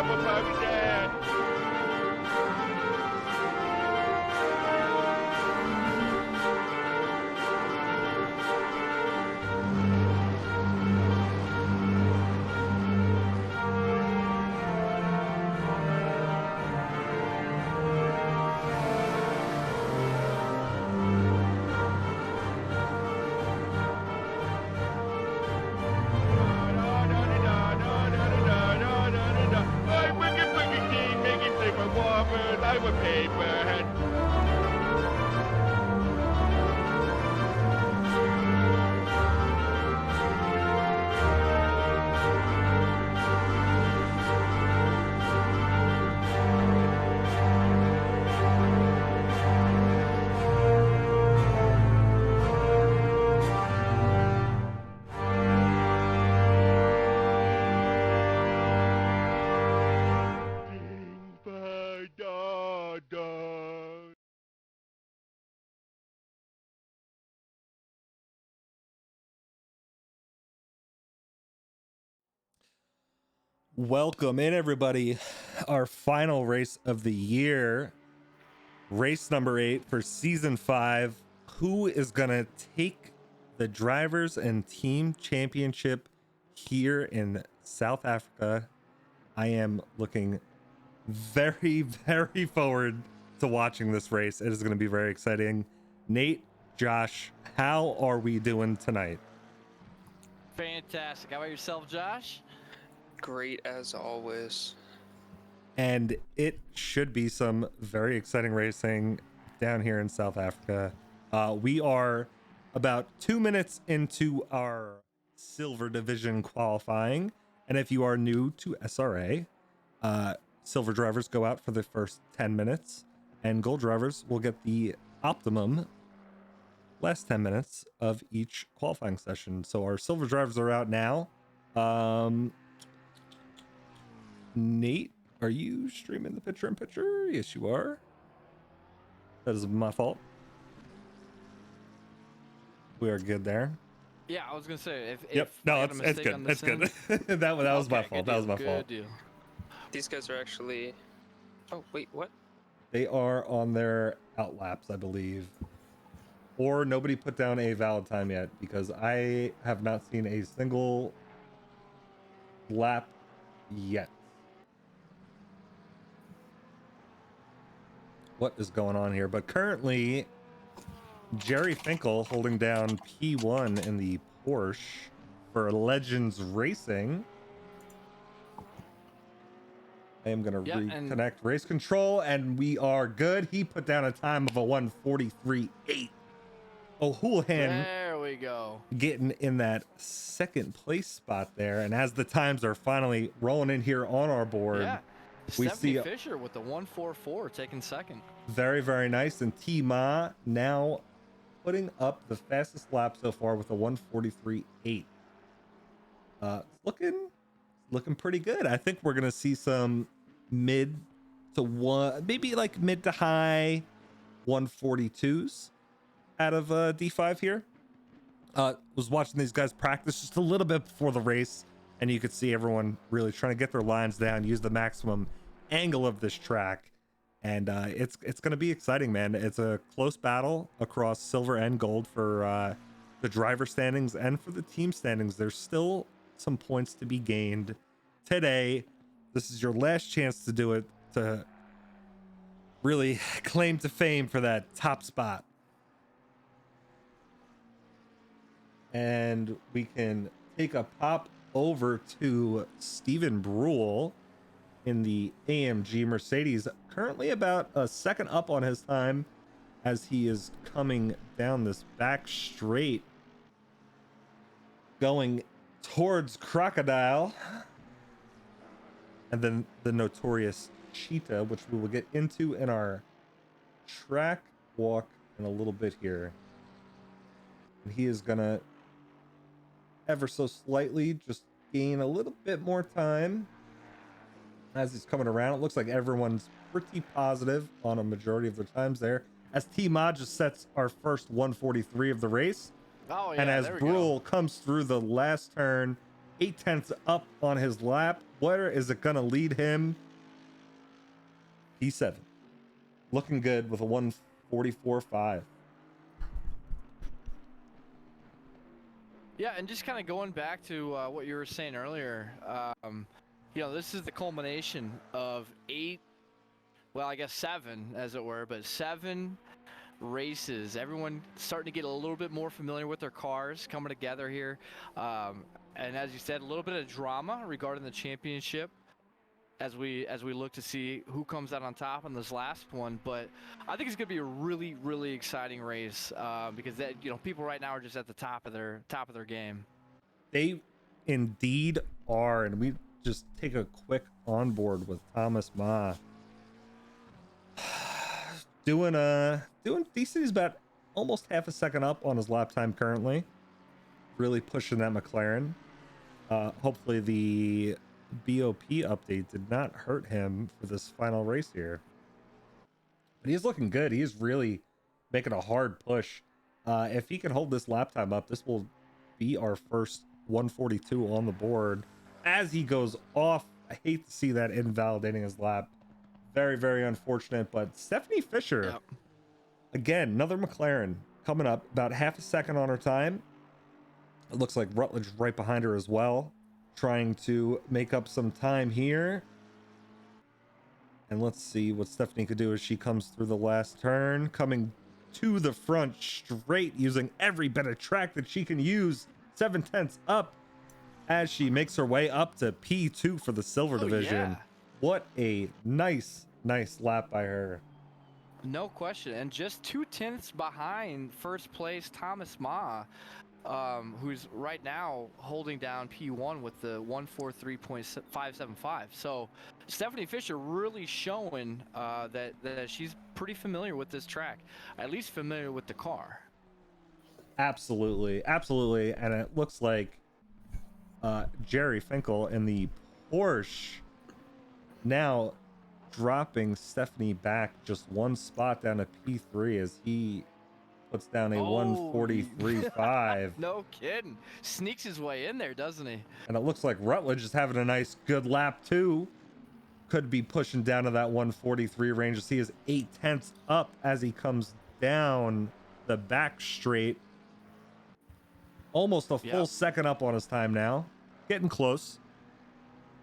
double over there. Welcome in, everybody. Our final race of the year, race number 8 for season 5. Who is gonna take the drivers and team championship here in South Africa? I am looking very forward to watching this race. It is going to be very exciting. Nate, Josh, how are we doing tonight? Fantastic. How about yourself, Josh? Great as always. And it should be some very exciting racing down here in South Africa. We are about 2 minutes into our silver division qualifying. And if you are new to SRA, silver drivers go out for the first 10 minutes and gold drivers will get the optimum last 10 minutes of each qualifying session. So our silver drivers are out now. Nate, are you streaming the picture-in-picture? Yes, you are. That is my fault. We are good there. Yeah, I was gonna say Yep. if No, I had a it's mistake good. on It's this good. end- that was my Okay, fault. good That was deal, my fault. Good deal. These guys are actually... Oh, wait, what? They are on their out laps, I believe. Or nobody put down a valid time yet, because I have not seen a single lap yet. What is going on here? But currently, Jerry Finkel holding down P1 in the Porsche for Legends Racing. I am going to reconnect race control, and we are good. He put down a time of a 1:43.8. O'Houlihan, There we go. getting in that second place spot there. And as the times are finally rolling in here on our board, Yeah. we Stephanie see Fisher with the 144 taking second. very nice. And T-Ma now putting up the fastest lap so far with a 1:43.8. It's looking pretty good. I think we're gonna see some mid to one, maybe like mid to high 142s out of D5 here. Was watching these guys practice just a little bit before the race, and you could see everyone really trying to get their lines down, use the maximum angle of this track. And it's going to be exciting, man. It's a close battle across silver and gold for the driver standings and for the team standings. There's still some points to be gained today. This is your last chance to do it, to really claim to fame for that top spot. And we can take a pop over to Steven Brule in the AMG Mercedes, currently about a second up on his time as he is coming down this back straight going towards Crocodile, and then the notorious Cheetah, which we will get into in our track walk in a little bit here. And he is gonna ever so slightly just gain a little bit more time as he's coming around. It looks like everyone's pretty positive on a majority of their times there, as T-Ma just sets our first 143 of the race. Oh, yeah, And as there we Brule go. comes through the last turn, 0.8 up on his lap, Where is it gonna lead him? P7. Looking good with a 144.5. Yeah, and just kind of going back to what you were saying earlier, this is the culmination of 8, well, I guess 7, as it were, but 7 races. Everyone starting to get a little bit more familiar with their cars coming together here. And as you said, a little bit of drama regarding the championship as we look to see who comes out on top in this last one. But I think it's going to be a really, really exciting race because people right now are just at the top of their game. They indeed are, and we just take a quick onboard with Thomas Ma. Doing decent. He's about almost half a second up on his lap time currently. Really pushing that McLaren. Hopefully the BOP update did not hurt him for this final race here. But he's looking good. He's really making a hard push. If he can hold this lap time up, this will be our first 142 on the board. As he goes off, I hate to see that invalidating his lap. Very, very unfortunate. But Stephanie Fisher, again, another McLaren coming up, about half a second on her time. It looks like Rutledge right behind her as well, trying to make up some time here. And let's see what Stephanie could do as she comes through the last turn, coming to the front straight, using every bit of track that she can use. 7/10 up as she makes her way up to P2 for the silver division. Yeah. What a nice lap by her. No question. And just 2/10 behind first place Thomas Ma, who's right now holding down P1 with the 143.575. So Stephanie Fisher really showing that she's pretty familiar with this track, at least familiar with the car. Absolutely. And it looks like Jerry Finkel in the Porsche now dropping Stephanie back just one spot down to P3 as he puts down a 143.5. No kidding. Sneaks his way in there, doesn't he? And it looks like Rutledge is having a nice good lap too. Could be pushing down to that 143 range as he is 0.8 up as he comes down the back straight. Almost a full second up on his time now. Getting close.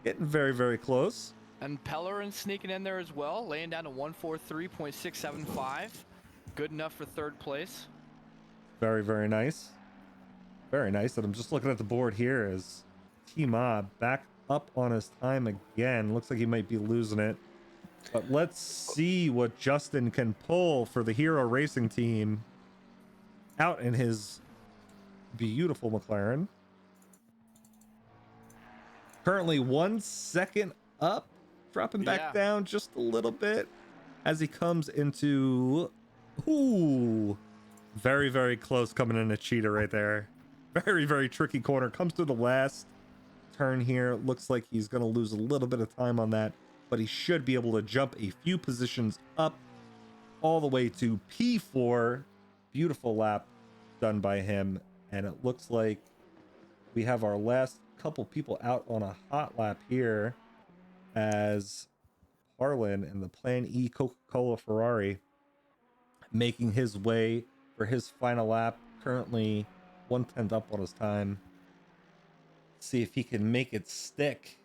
Getting very, very close. And Pellerin sneaking in there as well, laying down to 143.675. Good enough for third place. Very, very nice. Very nice. And I'm just looking at the board here as T-Ma back up on his time again. Looks like he might be losing it. But let's see what Justin can pull for the Hero Racing team out in his beautiful McLaren. Currently 1 second up, dropping back down just a little bit as he comes into very, very close, coming in a cheetah right there. Very, very tricky corner. Comes through the last turn here. Looks like he's going to lose a little bit of time on that, but he should be able to jump a few positions up all the way to P4. Beautiful lap done by him. And it looks like we have our last couple people out on a hot lap here as Harlan and the Plan E Coca-Cola Ferrari making his way for his final lap. Currently 1/10 up on his time. See if he can make it stick.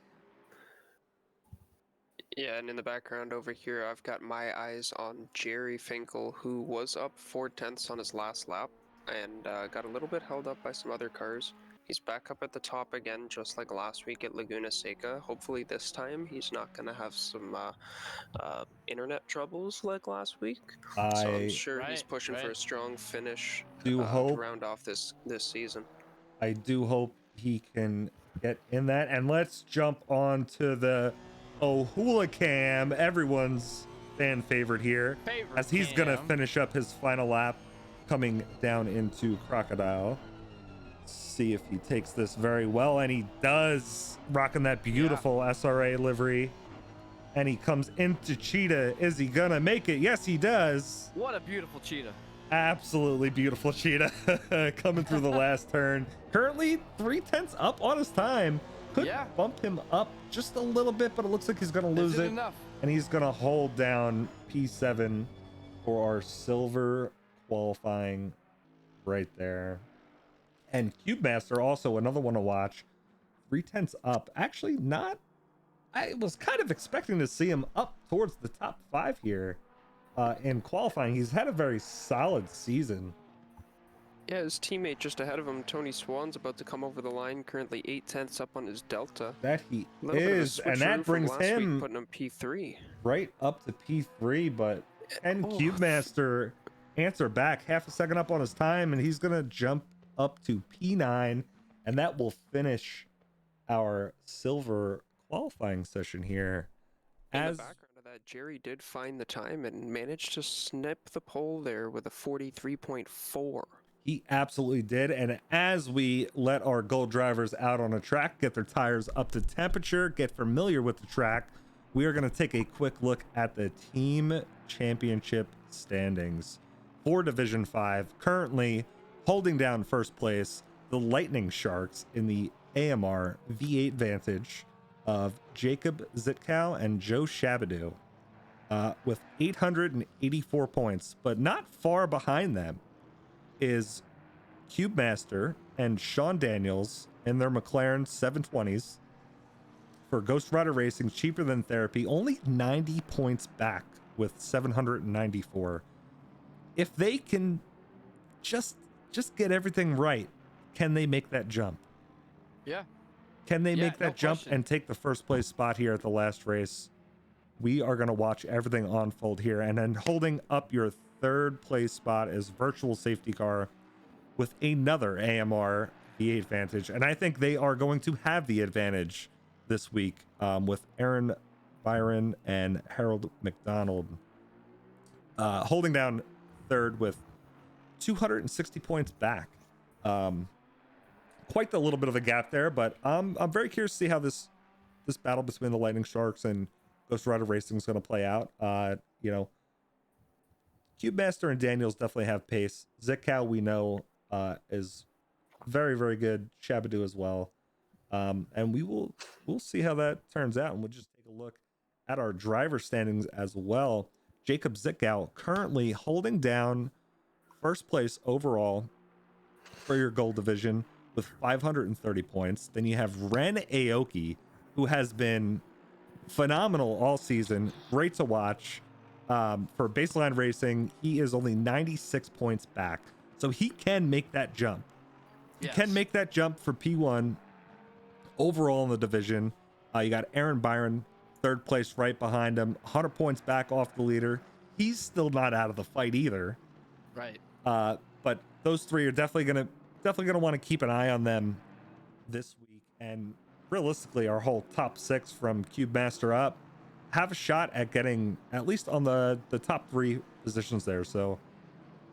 Yeah, and in the background over here, I've got my eyes on Jerry Finkel, who was up 4/10 on his last lap and got a little bit held up by some other cars. He's back up at the top again, just like last week at Laguna Seca. Hopefully this time he's not going to have some internet troubles like last week. So I'm sure he's pushing for a strong finish to round off this season. I do hope he can get in that. And let's jump on to the Ohula Cam, everyone's fan favorite here, as he's going to finish up his final lap coming down into Crocodile. See if he takes this very well, and he does, rocking that beautiful SRA livery. And he comes into Cheetah. Is he gonna make it? Yes, he does. What a beautiful Cheetah. Absolutely beautiful cheetah coming through the last turn. Currently 3/10 up on his time. Could Yeah. bump him up just a little bit, but it looks like he's going to lose Is it it. enough? And he's going to hold down P7 for our silver qualifying right there. And Cube Master, also another one to watch. 3/10 up. Actually, not. I was kind of expecting to see him up towards the top 5 here in qualifying. He's had a very solid season. Yeah, his teammate just ahead of him, Tony Swan's about to come over the line, currently 8/10 up on his Delta. That he A little bit of a is, and switcheroo that from brings last week, him putting him P3. right up to P3. But can Oh. Cube Master answer back half a second up on his time, and he's gonna jump up to P9, and that will finish our silver qualifying session here. In the background of that, Jerry did find the time and managed to snip the pole there with a 43.4. He absolutely did. And as we let our gold drivers out on a track, get their tires up to temperature, get familiar with the track, we are going to take a quick look at the team championship standings for Division 5. Currently holding down first place, the Lightning Sharks in the AMR V8 Vantage of Jacob Zitkow and Joe Shabadoo with 884 points, but not far behind them is Cube Master and Sean Daniels in their McLaren 720s for Ghost Rider Racing, cheaper than therapy, only 90 points back with 794. If they can just get everything right, can they make that jump? Yeah. Can they Yeah, make that no jump question. and take the first place spot here at the last race? We are going to watch everything unfold here. And then holding up your third place spot is Virtual Safety Car with another AMR V8 Vantage. And I think they are going to have the advantage this week with Aaron Byron and Harold McDonald holding down third with 260 points back. Quite a little bit of a gap there, but I'm very curious to see how this battle between the Lightning Sharks and Ghost Rider Racing is going to play out. You know, Cube Master and Daniels definitely have pace. Zitkow, we know, is very, very good. Shabadoo as well. And we'll see how that turns out. And we'll just take a look at our driver standings as well. Jacob Zitkow currently holding down first place overall for your gold division with 530 points. Then you have Ren Aoki, who has been phenomenal all season. Great to watch. For baseline racing, he is only 96 points back. So he can make that jump. He can make that jump for P1 overall in the division. You got Aaron Byron, third place right behind him, 100 points back off the leader. He's still not out of the fight either. Right. But those three are definitely gonna want to keep an eye on them this week. And realistically, our whole top 6 from Cube Master up have a shot at getting at least on the top 3 positions there. So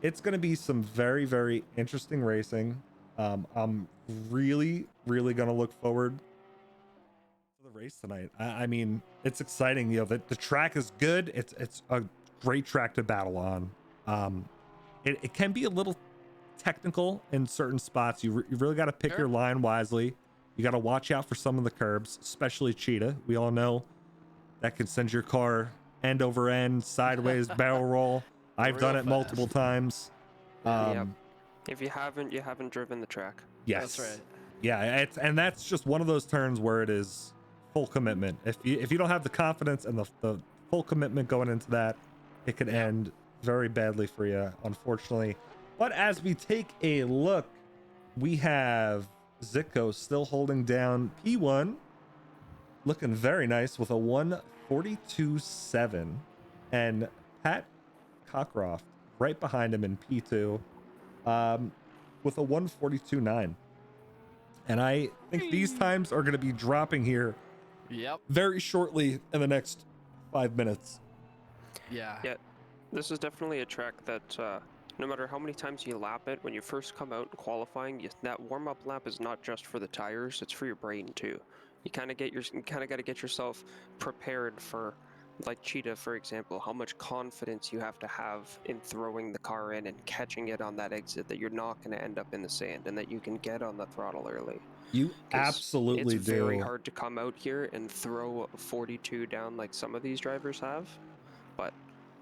it's going to be some very, very interesting racing. I'm really, really going to look forward to the race tonight. I mean, it's exciting. You know, the track is good. It's a great track to battle on. It can be a little technical in certain spots. You really got to pick your line wisely. You got to watch out for some of the curbs, especially Cheetah. We all know that can send your car end over end, sideways, barrel roll. I've done it multiple times. Yep. If you haven't driven the track. Yes. That's right. Yeah, and that's just one of those turns where it is full commitment. If you don't have the confidence and the full commitment going into that, it could end very badly for you, unfortunately. But as we take a look, we have Zitko still holding down P1, looking very nice with a 142.7, and Pat Cockcroft right behind him in P2 with a 142.9. And I think these times are going to be dropping here very shortly in the next 5 minutes. Yeah. This is definitely a track that no matter how many times you lap it, when you first come out in qualifying, that warm-up lap is not just for the tires; it's for your brain too. You kind of got to get yourself prepared for like Cheetah, for example, how much confidence you have to have in throwing the car in and catching it on that exit that you're not going to end up in the sand and that you can get on the throttle early. You 'Cause absolutely it's very do. hard to come out here and throw a 42 down like some of these drivers have, but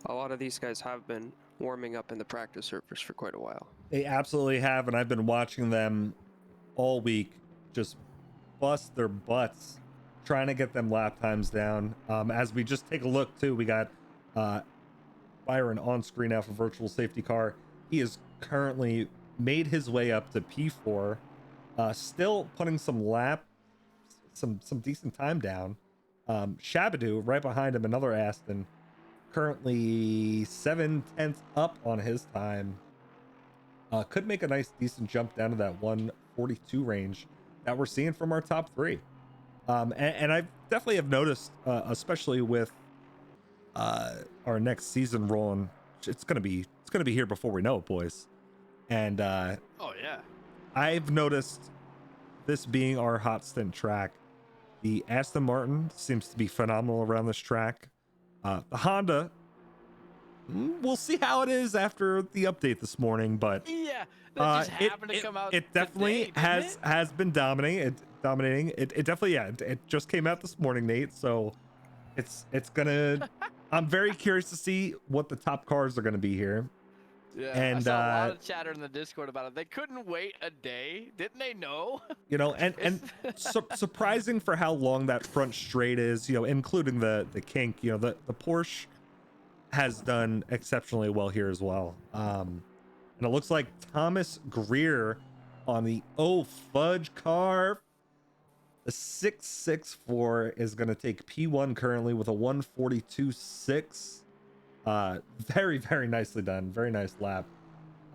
a lot of these guys have been warming up in the practice surface for quite a while. They absolutely have, and I've been watching them all week just bust their butts trying to get them lap times down. As we just take a look too, we got Byron on screen now for virtual safety car. He is currently made his way up to P4, still putting some decent time down. Shabadoo right behind him, another Aston, currently 7/10 up on his time. Could make a nice decent jump down to that 142 range that we're seeing from our top three. And I definitely have noticed, especially with our next season rolling, it's gonna be here before we know it, boys. And Oh yeah. I've noticed this being our hot stint track. The Aston Martin seems to be phenomenal around this track. The Honda, we'll see how it is after the update this morning, but Yeah, that just happened to come out. It definitely today, didn't it? has been dominating. It definitely, yeah. It just came out this morning, Nate. So it's gonna. I'm very curious to see what the top cars are gonna be here. Yeah, And I saw a lot of chatter in the Discord about it. They couldn't wait a day, didn't they know? you know, and surprising for how long that front straight is. You know, including the kink. You know, the Porsche has done exceptionally well here as well. And it looks like Thomas Greer on the fudge car. The 664 is going to take P1 currently with a 142.6. Very, very nicely done. Very nice lap.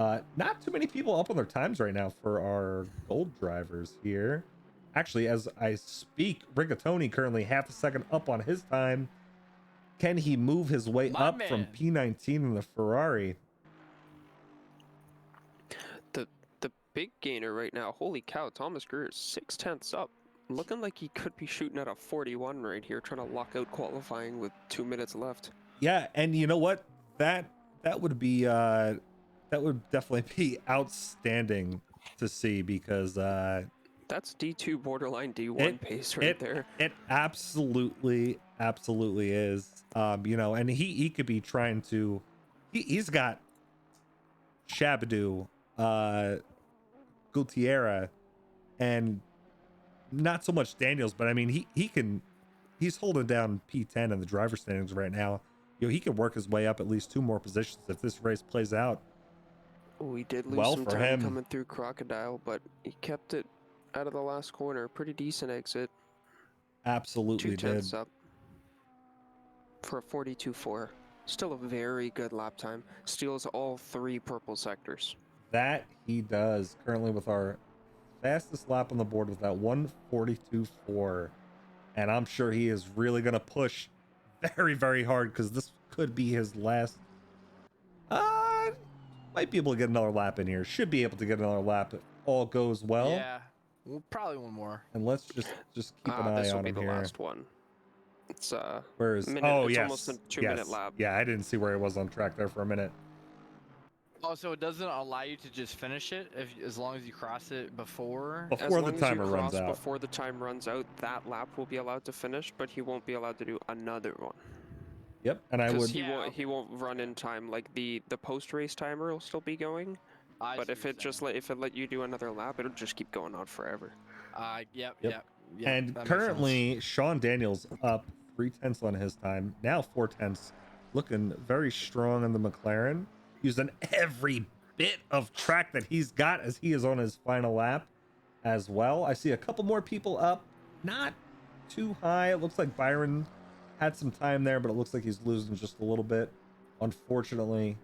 Not too many people up on their times right now for our gold drivers here. Actually, as I speak, Rigatoni currently half a second up on his time. Can he move his way My up from man. P19 in the Ferrari? The big gainer right now, holy cow, Thomas Greer is 6/10 up. Looking like he could be shooting at a 41 right here, trying to lock out qualifying with 2 minutes left. Yeah, and you know what? That would be that would definitely be outstanding to see, because That's D2 borderline D1 pace right there. It absolutely is. You know, and he could be trying to. He's got Shabadoo, Gutierrez, and not so much Daniels, but I mean he's holding down P10 in the driver standings right now. You know, he could work his way up at least 2 more positions if this race plays out. We did lose Well some for time him. coming through Crocodile, but he kept it out of the last corner. Pretty decent exit. Absolutely 2/10 did. up for a 42.4. Still a very good lap time. Steals all 3 purple sectors. That he does, currently with our fastest lap on the board with that 142.4. And I'm sure he is really going to push very, very hard, because this could be his last. Might be able to get another lap in here. Should be able to get another lap if all goes well. Yeah, well, probably one more. And let's just keep an eye This will on be him the here. last one. It's Where is? minute, Oh it's yes, almost a 2-minute lap. Yeah, I didn't see where it was on track there for a minute. Oh, so it doesn't allow you to just finish it as long as you cross it before? As Before the long as timer you runs cross out. before the time runs out, that lap will be allowed to finish, but he won't be allowed to do another one. Yep, and I would. He won't run in time. Like the post race timer will still be going, but if it let you do another lap, it'll just keep going on forever. Yep. And that makes currently, Sean Daniels up 3/10 on his time. Now 4/10, looking very strong in the McLaren, using every bit of track that he's got as he is on his final lap as well. I see a couple more people up, not too high. It looks like Byron had some time there, but it looks like he's losing just a little bit, unfortunately.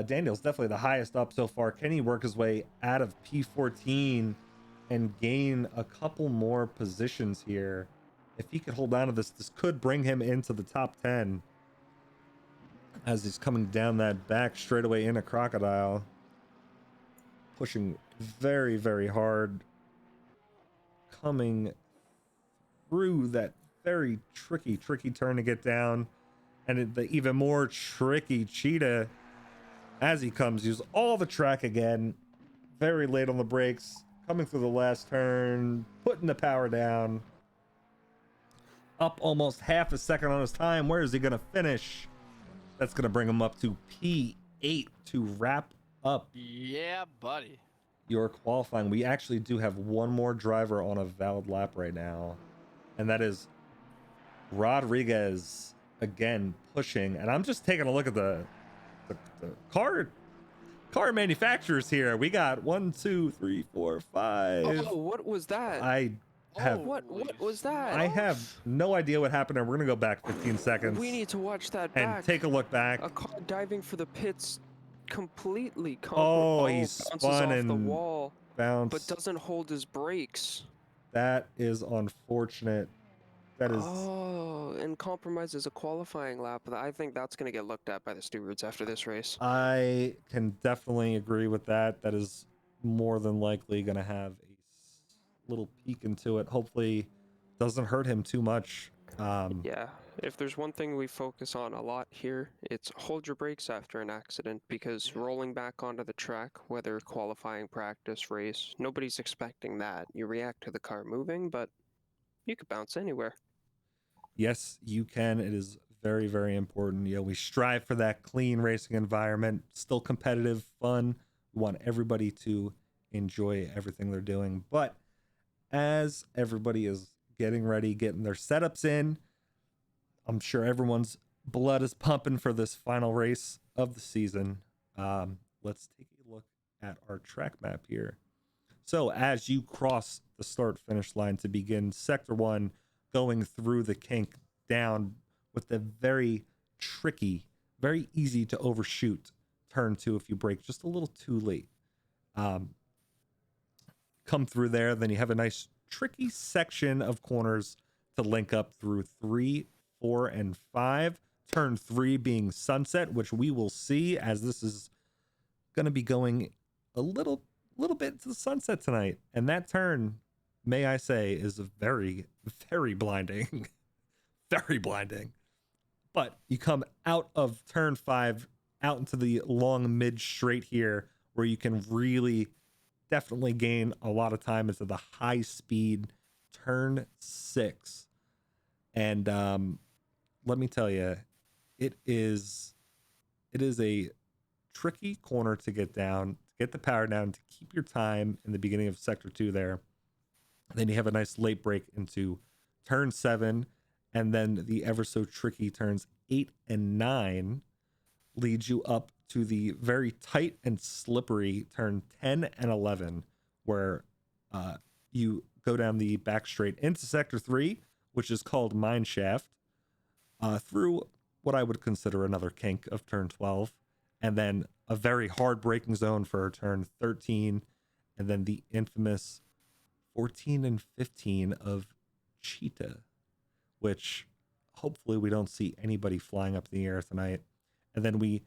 Daniel's definitely the highest up so far. Can he work his way out of P14 and gain a couple more positions here? If he could hold on to this could bring him into the top 10 as he's coming down that back straightaway in a Crocodile, pushing very, very hard, coming through that very tricky turn to get down. And the even more tricky Cheetah, as he comes, use all the track again. Very late on the brakes, coming through the last turn, putting the power down. Up almost half a second on his time. Where is he going to finish? That's going to bring him up to P8 to wrap up Yeah, buddy. your qualifying. We actually do have one more driver on a valid lap right now, and that is Rodriguez again pushing. And I'm just taking a look at the car manufacturers here. We got 1, 2, 3, 4, 5. Oh, what was that? I have What was that? I have no idea what happened, and we're gonna go back 15 seconds. We need to watch that and back. take a look back. A car diving for the pits, completely. He bounces spun off and the wall, bounced. but doesn't hold his brakes. That is unfortunate. That is. Oh, and compromises a qualifying lap. I think that's going to get looked at by the stewards after this race. I can definitely agree with that. That is more than likely going to have a little peek into it. Hopefully, doesn't hurt him too much. Yeah, if there's one thing we focus on a lot here, it's hold your brakes after an accident, because rolling back onto the track, whether qualifying, practice, race, nobody's expecting that. You react to the car moving, but you could bounce anywhere. Yes, you can. It is very, very important. We strive for that clean racing environment, still competitive, fun. We want everybody to enjoy everything they're doing. But as everybody is getting ready, getting their setups in, I'm sure everyone's blood is pumping for this final race of the season. Let's take a look at our track map here. So as you cross the start finish line to begin sector 1, going through the kink down with the very tricky, very easy to overshoot turn 2 if you brake just a little too late. Come through there, then you have a nice tricky section of corners to link up through 3, 4, and 5. Turn 3 being Sunset, which we will see, as this is going to be going a little bit to the sunset tonight. And that turn, may I say, is very, very blinding. Very blinding. But you come out of turn 5, out into the long mid straight here, where you can really definitely gain a lot of time into the high speed turn 6. And let me tell you, it is a tricky corner to get down, to get the power down, to keep your time in the beginning of sector 2 there. Then you have a nice late break into turn 7, and then the ever so tricky turns 8 and 9 leads you up to the very tight and slippery turn 10 and 11, where you go down the back straight into sector 3, which is called Mine Shaft, through what I would consider another kink of turn 12, and then a very hard braking zone for turn 13, and then the infamous 14 and 15 of Cheetah, which hopefully we don't see anybody flying up in the air tonight. And then we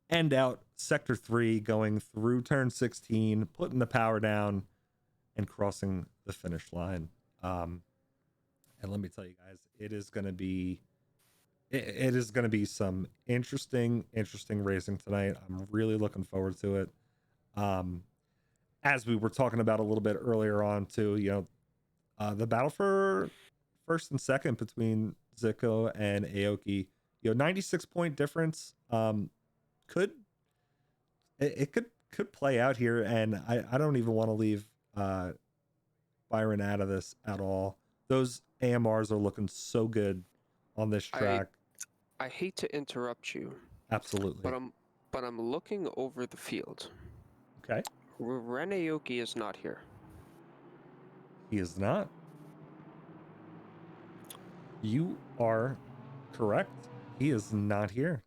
end out sector 3 going through turn 16, putting the power down and crossing the finish line. And let me tell you guys, it is going to be some interesting racing tonight. I'm really looking forward to it. As we were talking about a little bit earlier on too, the battle for first and second between Zico and Aoki, 96 point difference, could play out here. And I don't even want to leave Byron out of this at all. Those AMRs are looking so good on this track. I hate to interrupt you. Absolutely. But I'm looking over the field. Okay. Ren Aoki is not here. He is not. You are correct. He is not here.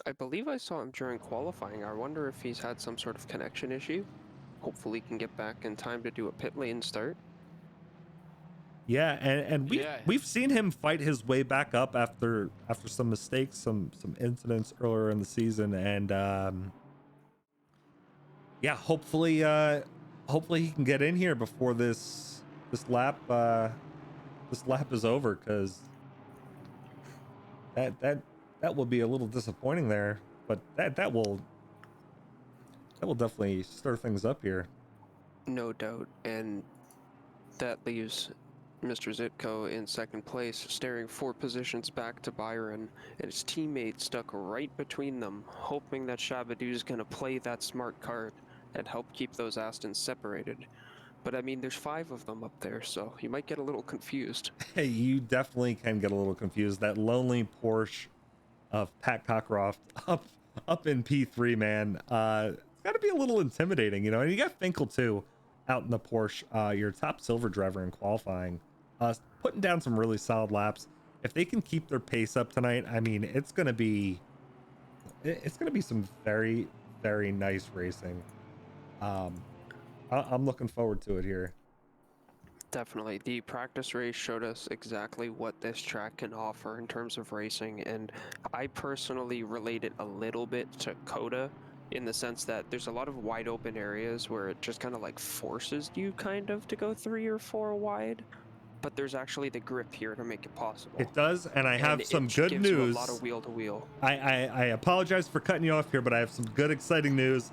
I believe I saw him during qualifying. I wonder if he's had some sort of connection issue. Hopefully he can get back in time to do a pit lane start. Yeah, and we've seen him fight his way back up after some mistakes, some incidents earlier in the season, and hopefully he can get in here before this lap is over, because That will be a little disappointing there, but that will definitely stir things up here. No doubt, and that leaves Mr. Zitko in second place, staring 4 positions back to Byron, and his teammate stuck right between them, hoping that Shabadoo's gonna play that smart card and help keep those Astons separated. But I mean, there's 5 of them up there, so you might get a little confused. Hey, you definitely can get a little confused. That lonely Porsche of Pat Cockcroft up in P3, man. It's got to be a little intimidating, you know. And you got Finkel too, out in the Porsche, your top silver driver in qualifying, putting down some really solid laps. If they can keep their pace up tonight, I mean, it's gonna be some very, very nice racing. I'm looking forward to it here. Definitely. The practice race showed us exactly what this track can offer in terms of racing, and I personally relate it a little bit to Coda in the sense that there's a lot of wide open areas where it just kind of like forces you kind of to go 3 or 4 wide, but there's actually the grip here to make it possible. It does, and I have some good gives news. You a lot of wheel to wheel. I apologize for cutting you off here, but I have some good, exciting news.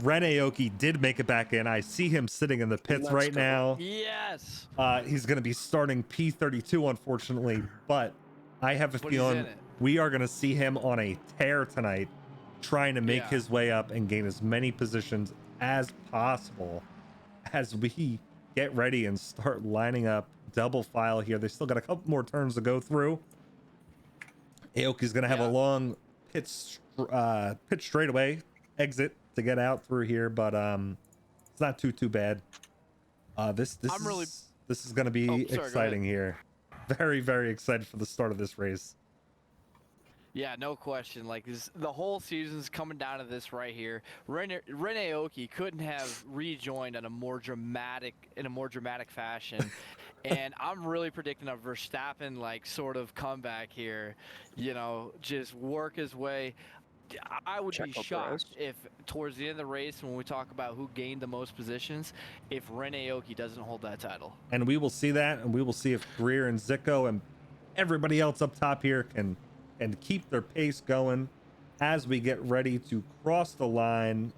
Ren Aoki did make it back in. I see him sitting in the pits right now. Yes. He's going to be starting P32, unfortunately, but I have a feeling we are going to see him on a tear tonight, trying to make his way up and gain as many positions as possible as we get ready and start lining up double file here. They still got a couple more turns to go through. Aoki's going to have a long pit straightaway exit to get out through here, but it's not too bad. This is going to be exciting here. Very, very excited for the start of this race. Yeah, no question. Like the whole season's coming down to this right here. Ren Aoki couldn't have rejoined in a more dramatic fashion, and I'm really predicting a Verstappen like sort of comeback here. You know, just work his way. I would be shocked if towards the end of the race, when we talk about who gained the most positions, if Ren Aoki doesn't hold that title. And we will see that, and we will see if Greer and Zitko and everybody else up top here can keep their pace going as we get ready to cross the line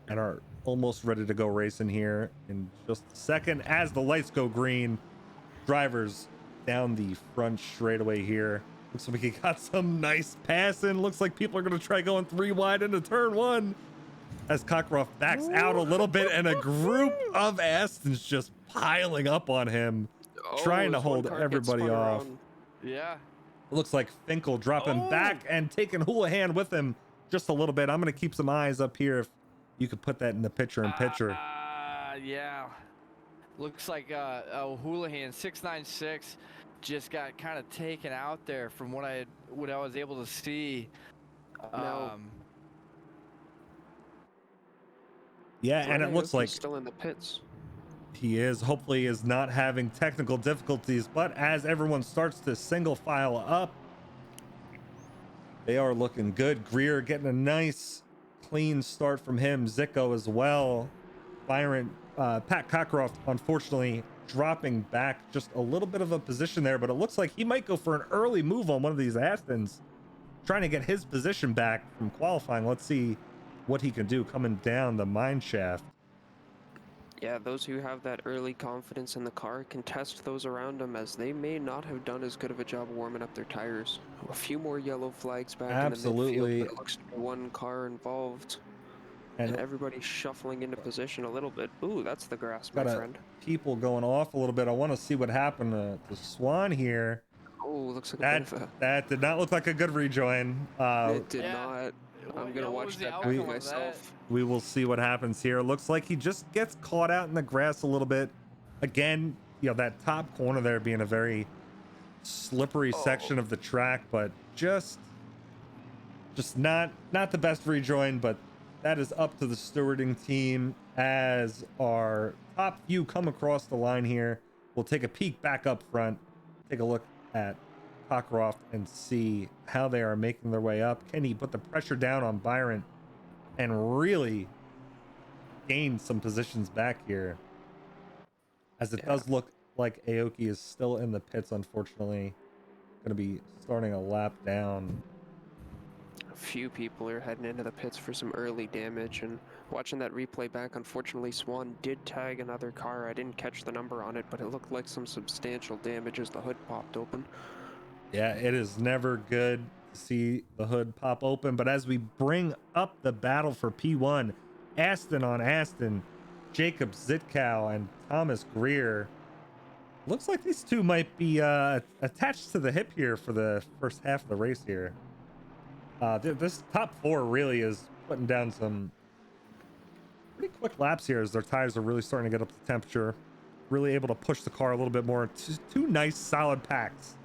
and are almost ready to go racing here in just a second. As the lights go green, drivers down the front straightaway here. Looks like we got some nice passing. Looks like people are going to try going 3 wide into turn 1 as Cockcroft backs out a little bit, and a group of Astons just piling up on him, trying to hold everybody off. Yeah. It looks like Finkel dropping back and taking Houlihan with him just a little bit. I'm going to keep some eyes up here if you could put that in the picture-in-picture. Yeah. Looks like Houlihan 696 just got kind of taken out there from what I was able to see. Yeah, and it looks like still in the pits. He is. Hopefully he is not having technical difficulties, but as everyone starts to single file up, they are looking good. Greer getting a nice clean start from him. Zitko as well. Byron, Pat Cockcroft, unfortunately, dropping back just a little bit of a position there, but it looks like he might go for an early move on one of these Astons, trying to get his position back from qualifying. Let's see what he can do coming down the mine shaft. Yeah, those who have that early confidence in the car can test those around them, as they may not have done as good of a job warming up their tires. A few more yellow flags back in the midfield, but it looks to be one car involved. And everybody's shuffling into position a little bit. Ooh, that's the grass, my friend. People going off a little bit. I want to see what happened to Swan here. Oh, looks like that did not look like a good rejoin. It did not. I'm gonna watch that back myself. We will see what happens here. Looks like he just gets caught out in the grass a little bit. Again, you know, that top corner there being a very slippery section of the track, but just not the best rejoin. But that is up to the stewarding team as our top few come across the line here. We'll take a peek back up front, take a look at Cockcroft and see how they are making their way up. Can he put the pressure down on Byron and really gain some positions back here? As it does look like Aoki is still in the pits, unfortunately. going to be starting a lap down. A few people are heading into the pits for some early damage, and watching that replay back, unfortunately Swan did tag another car. I didn't catch the number on it, but it looked like some substantial damage as the hood popped open. Yeah, it is never good to see the hood pop open, but as we bring up the battle for P1, Aston on Aston, Jacob Zitkow and Thomas Greer. Looks like these two might be attached to the hip here for the first half of the race here. This top four really is putting down some pretty quick laps here as their tires are really starting to get up to temperature. Really able to push the car a little bit more. Two nice solid packs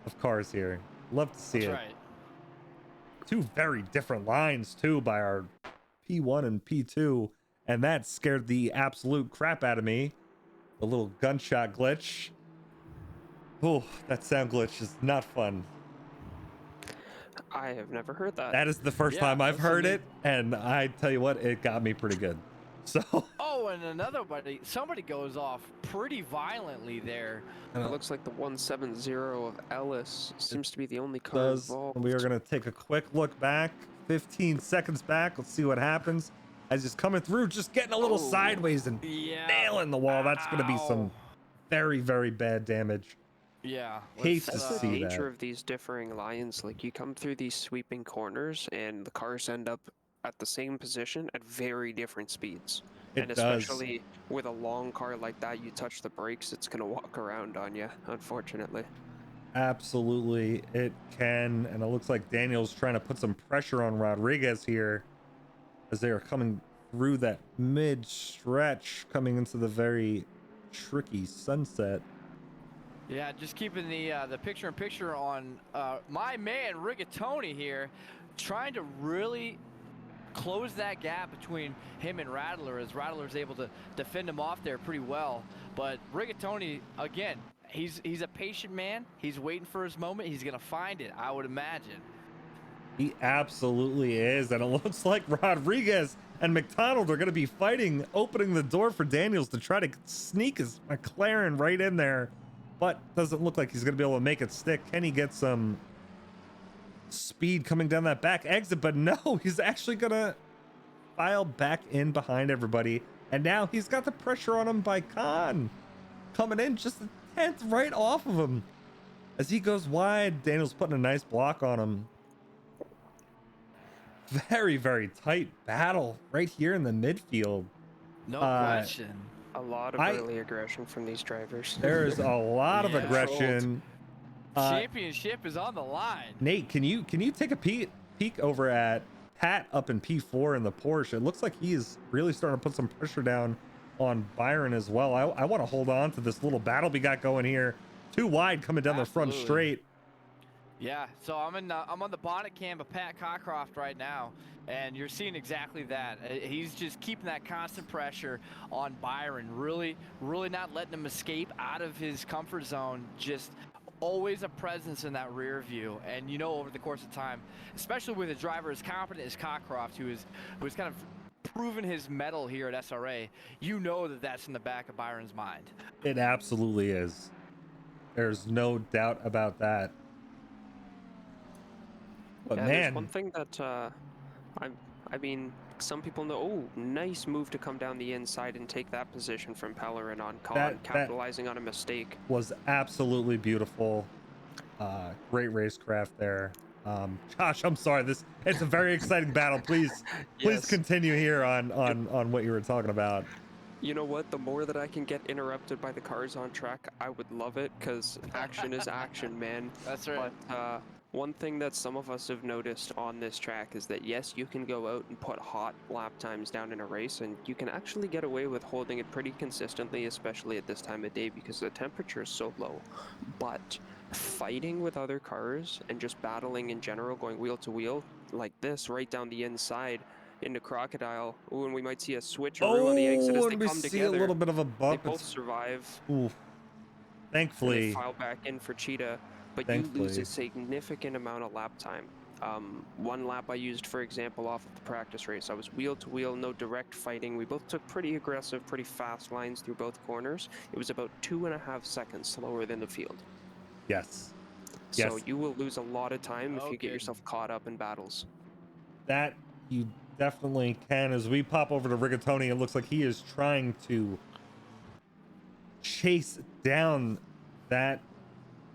of cars here. Love to see it. That's right. Two very different lines too by our P1 and P2, and that scared the absolute crap out of me. The little gunshot glitch. Oh, that sound glitch is not fun. I have never heard that. That is the first time I've heard it, and I tell you what, it got me pretty good. So. Oh, and somebody goes off pretty violently there. It looks like the 170 of Ellis seems to be the only car involved. We are going to take a quick look back, 15 seconds back. Let's see what happens. As he's coming through, just getting a little sideways and nailing the wall. That's going to be some very, very bad damage. Yeah. Hate to That's see the that. nature of these differing lines. Like, you come through these sweeping corners and the cars end up at the same position at very different speeds. It and does. especially with a long car like that, you touch the brakes, it's going to walk around on you, unfortunately. Absolutely, it can. And it looks like Daniel's trying to put some pressure on Rodriguez here as they are coming through that mid stretch, coming into the very tricky sunset. Yeah, just keeping the picture-in-picture on my man Rigatoni here, trying to really close that gap between him and Rattler, as Rattler's able to defend him off there pretty well. But Rigatoni, again, he's a patient man. He's waiting for his moment. He's gonna find it, I would imagine. He absolutely is, and it looks like Rodriguez and McDonald are going to be fighting, opening the door for Daniels to try to sneak his McLaren right in there, but doesn't look like he's going to be able to make it stick. Can he get some speed coming down that back exit? But no, he's actually going to file back in behind everybody, and now he's got the pressure on him by Khan coming in just a tenth right off of him as he goes wide. Daniels putting a nice block on him. Very, very tight battle right here in the midfield. No question. A lot of early aggression from these drivers. There's a lot of aggression. Championship is on the line. Nate, can you take a peek over at Pat up in P4 in the Porsche? It looks like he is really starting to put some pressure down on Byron as well. I want to hold on to this little battle we got going here. Too wide coming down the front straight. Yeah, so I'm on the bonnet cam of Pat Cockcroft right now, and you're seeing exactly that. He's just keeping that constant pressure on Byron, really not letting him escape out of his comfort zone. Just always a presence in that rear view, and you know, over the course of time, especially with a driver as competent as Cockcroft, who's kind of proven his mettle here at SRA, you know that that's in the back of Byron's mind. It absolutely is. There's no doubt about that. But yeah, man, there's one thing that I mean, some people know. Oh, nice move to come down the inside and take that position from Pellerin on Khan, capitalizing on a mistake. Was absolutely beautiful. Great racecraft there. Josh, I'm sorry. It's a very exciting battle. Please continue here on what you were talking about. You know what? The more that I can get interrupted by the cars on track, I would love it, because action is action, man. That's right. But one thing that some of us have noticed on this track is that, yes, you can go out and put hot lap times down in a race, and you can actually get away with holding it pretty consistently, especially at this time of day because the temperature is so low. But fighting with other cars and just battling in general, going wheel to wheel like this right down the inside into Crocodile, and we might see a switcheroo on the exit as they come together. See a little bit of a bump. They both survive. Ooh. Thankfully. They file back in for Cheetah, but you lose a significant amount of lap time. One lap I used, for example, off of the practice race. I was wheel to wheel, no direct fighting. We both took pretty aggressive, pretty fast lines through both corners. It was about 2.5 seconds slower than the field. Yes. So Yes. you will lose a lot of time if Oh, you get good. yourself caught up in battles. That you definitely can. As we pop over to Rigatoni, it looks like he is trying to chase down that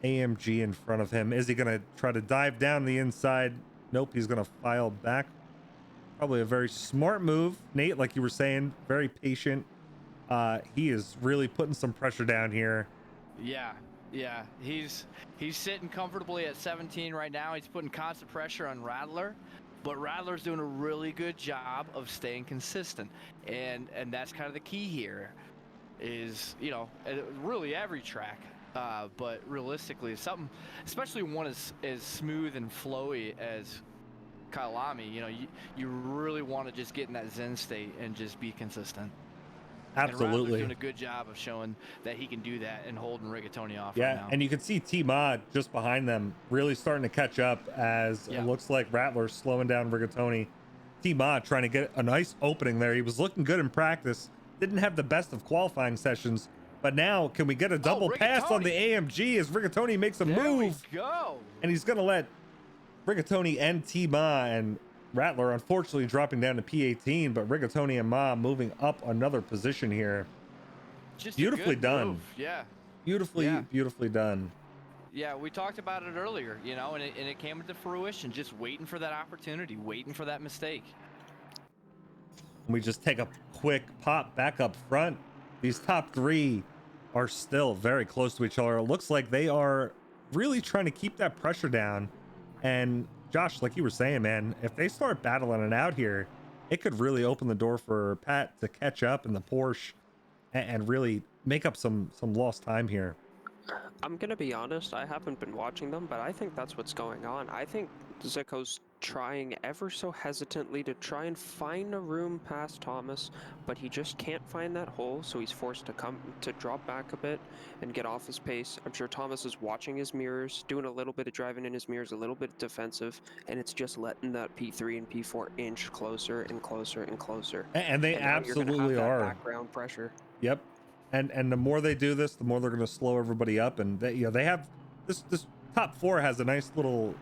AMG in front of him. Is he going to try to dive down the inside? Nope, he's going to file back. Probably a very smart move, Nate, like you were saying, very patient. He is really putting some pressure down here. Yeah, yeah. He's sitting comfortably at 17 right now. He's putting constant pressure on Rattler, but Rattler's doing a really good job of staying consistent, and that's kind of the key here. Is, you know, really every track, but realistically, something, especially one as smooth and flowy as Kyalami, you know, you really want to just get in that zen state and just be consistent. And Rattler's Absolutely. doing a good job of showing that he can do that and holding Rigatoni off Yeah, right now. and you can see T-Mod just behind them really starting to catch up as Yeah. it looks like Rattler's slowing down Rigatoni. T-Mod trying to get a nice opening there. He was looking good in practice. Didn't have the best of qualifying sessions, but now can we get a double pass on the AMG as Rigatoni makes a there move? we go. And he's going to let Rigatoni and T-Ma and Rattler unfortunately dropping down to P18, but Rigatoni and Ma moving up another position here. Just Beautifully a good done. move. Yeah. Beautifully done. Yeah, we talked about it earlier, you know, and it came into fruition, just waiting for that opportunity, waiting for that mistake. We just take a quick pop back up front. These top three are still very close to each other. It looks like they are really trying to keep that pressure down. And Josh, like you were saying, man, if they start battling it out here, it could really open the door for Pat to catch up in the Porsche and really make up some lost time here. I'm gonna be honest, I haven't been watching them, but I think that's what's going on. I think Zico's trying ever so hesitantly to try and find a room past Thomas, but he just can't find that hole, so he's forced to drop back a bit and get off his pace. I'm sure Thomas is watching his mirrors, doing a little bit of driving in his mirrors, a little bit defensive, and it's just letting that P3 and P4 inch closer and closer and closer. And they absolutely are. Background pressure. Yep. And the more they do this, the more they're going to slow everybody up. And they, you know, they have this top four has a nice little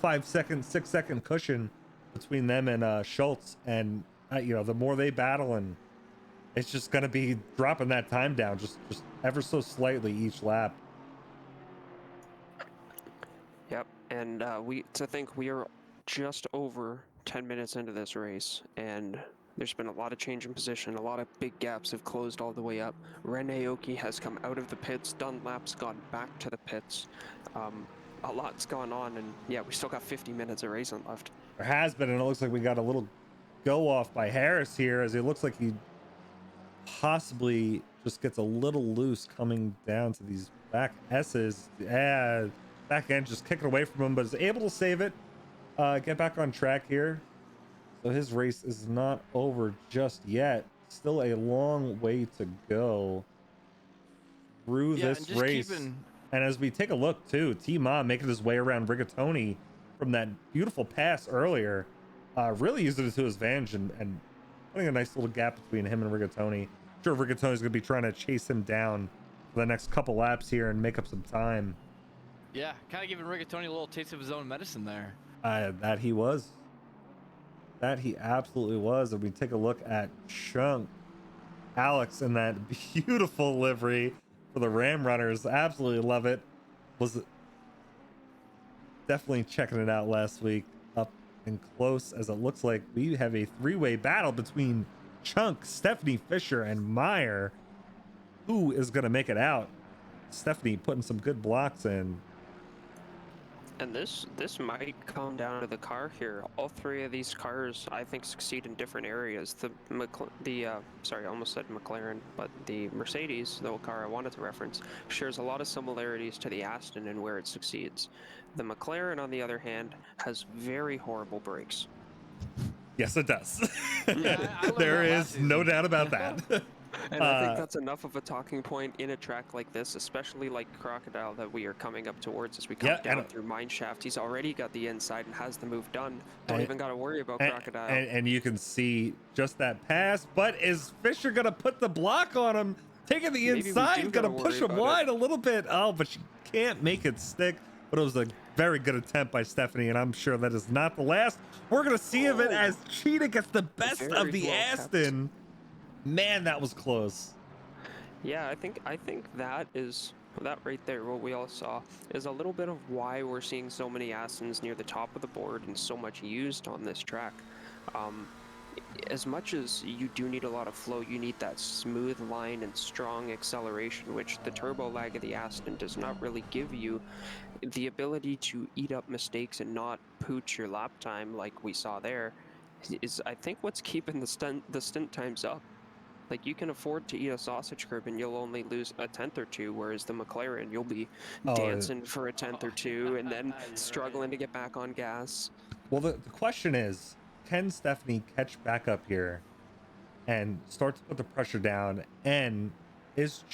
5-second, 6-second cushion between them and Schultz. And you know, the more they battle, and it's just going to be dropping that time down just ever so slightly each lap. Yep. And we are just over 10 minutes into this race, and there's been a lot of change in position. A lot of big gaps have closed all the way up. Ren Aoki has come out of the pits. Dunlap's gone back to the pits. A lot's gone on, and yeah, we still got 50 minutes of racing left. There has been, and it looks like we got a little go off by Harris here, as it looks like he possibly just gets a little loose coming down to these back S's. Yeah, back end just kicking away from him, but is able to save it. Get back on track here. So his race is not over just yet. Still a long way to go through this race. And as we take a look too, T-Ma making his way around Rigatoni from that beautiful pass earlier, really using it to his advantage and putting a nice little gap between him and Rigatoni. I'm sure Rigatoni's gonna be trying to chase him down for the next couple laps here and make up some time. Yeah, kind of giving Rigatoni a little taste of his own medicine there. That he was. That he absolutely was. And we take a look at Chunk Alex in that beautiful livery for the Ram Runners. Absolutely love it. Was definitely checking it out last week. Up and close, as it looks like we have a three-way battle between Chunk, Stephanie Fisher, and Meyer. Who is going to make it out? Stephanie putting some good blocks in. And this might come down to the car here. All three of these cars, I think, succeed in different areas. Sorry, I almost said McLaren, but the Mercedes, the car I wanted to reference, shares a lot of similarities to the Aston in where it succeeds. The McLaren, on the other hand, has very horrible brakes. Yes, it does. Yeah, I there is no doubt about that. And I think that's enough of a talking point in a track like this, especially like Crocodile that we are coming up towards as we come down through Mineshaft. He's already got the inside and has the move done. Don't even got to worry about Crocodile. And you can see just that pass, but is Fisher going to put the block on him? Taking the inside, going to push him wide a little bit. Oh, but she can't make it stick. But it was a very good attempt by Stephanie, and I'm sure that is not the last. We're gonna see of it as Cheetah gets the best of Very the well kept. Aston. Man, that was close. Yeah, I think that is that right there. What we all saw is a little bit of why we're seeing so many Astons near the top of the board and so much used on this track. As much as you do need a lot of flow, you need that smooth line and strong acceleration, which the turbo lag of the Aston does not really give you. The ability to eat up mistakes and not pooch your lap time like we saw there is, I think, what's keeping the stint times up. Like, you can afford to eat a sausage curb and you'll only lose a tenth or two, whereas the McLaren, you'll be dancing for a tenth or two and then struggling to get back on gas. Well, the question is, can Stephanie catch back up here and start to put the pressure down? And is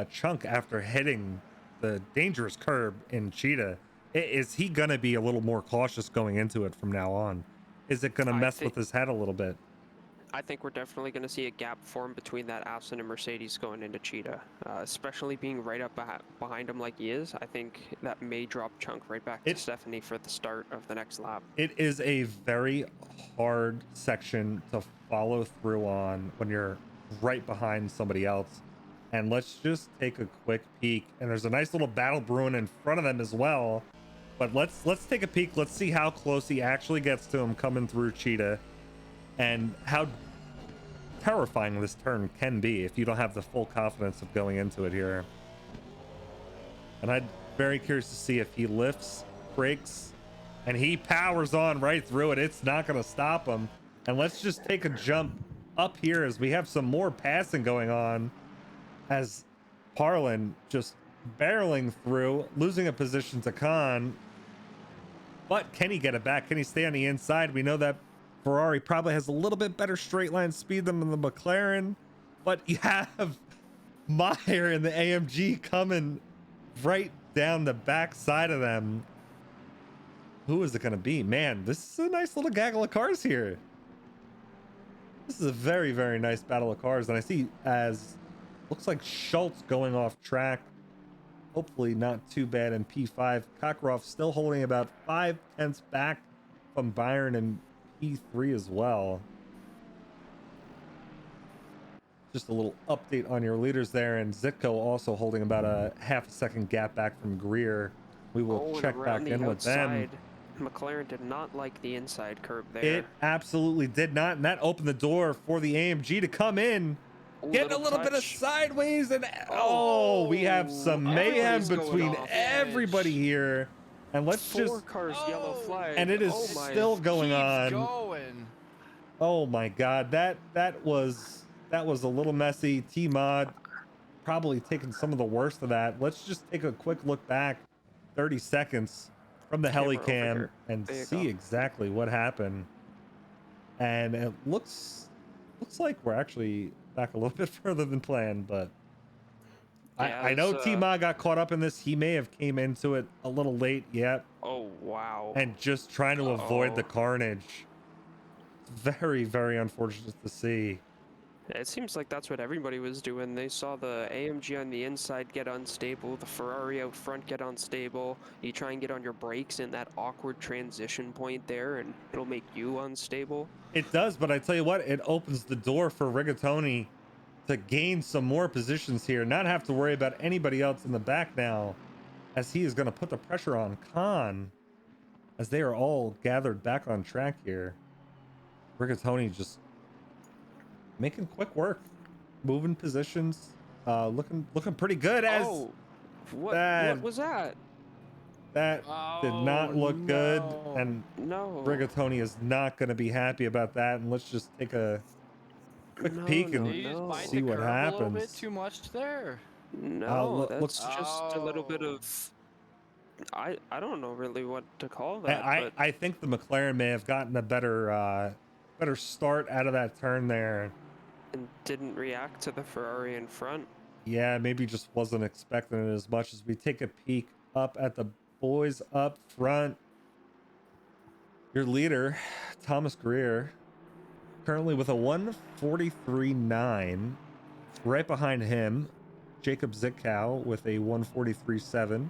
Chunk, after hitting the dangerous curb in Cheetah, is he gonna be a little more cautious going into it from now on? Is it gonna mess with his head a little bit? I think we're definitely going to see a gap form between that Aston and Mercedes going into Cheetah, especially being right up behind him like he is. I think that may drop Chunk right back to Stephanie for the start of the next lap. It is a very hard section to follow through on when you're right behind somebody else. And let's just take a quick peek. And there's a nice little battle brewing in front of them as well. But let's take a peek. Let's see how close he actually gets to him coming through Cheetah, and how terrifying this turn can be if you don't have the full confidence of going into it here. And I'm very curious to see if he lifts, brakes, and he powers on right through it. It's not going to stop him. And let's just take a jump up here as we have some more passing going on, as Parlin just barreling through, losing a position to Khan. But can he get it back? Can he stay on the inside? We know that Ferrari probably has a little bit better straight line speed than the McLaren, but you have Meyer and the AMG coming right down the back side of them. Who is it going to be? Man, this is a nice little gaggle of cars here. This is a very, very nice battle of cars. And I see, as looks like Schultz going off track. Hopefully not too bad in P5. Cockroft still holding about 5/10 back from Byron and P3 as well. Just a little update on your leaders there, and Zitko also holding about a half a second gap back from Greer. We will check back in with them. McLaren did not like the inside curb there. It absolutely did not, and that opened the door for the AMG to come in, get a little bit of sideways, and we have some mayhem between everybody here. And let's Four cars yellow flag, and it is still going on. Oh my god, that was a little messy. T-Mod probably taking some of the worst of that. Let's just take a quick look back 30 seconds from the heli-cam and see exactly what happened. And it looks like we're actually back a little bit further than planned, but yeah, I know T-Mod got caught up in this. He may have came into it a little late yet. Oh, wow. And just trying to avoid the carnage. Very, very unfortunate to see. It seems like that's what everybody was doing. They saw the AMG on the inside get unstable, the Ferrari out front get unstable. You try and get on your brakes in that awkward transition point there, and it'll make you unstable. It does, but I tell you what, it opens the door for Rigatoni to gain some more positions here, not have to worry about anybody else in the back now, as he is going to put the pressure on Khan as they are all gathered back on track here. Rigatoni just making quick work, moving positions, looking pretty good. As what was that? That did not look good, and Rigatoni is not going to be happy about that. And let's just take a quick peek and see what happens. A little bit too much there. No, that's just a little bit of. I don't know really what to call that. I think the McLaren may have gotten a better start out of that turn there, and didn't react to the Ferrari in front. Yeah, maybe just wasn't expecting it as much. As we take a peek up at the boys up front, your leader, Thomas Greer, currently with a 143.9. Right behind him, Jacob Zitkow with a 143.7.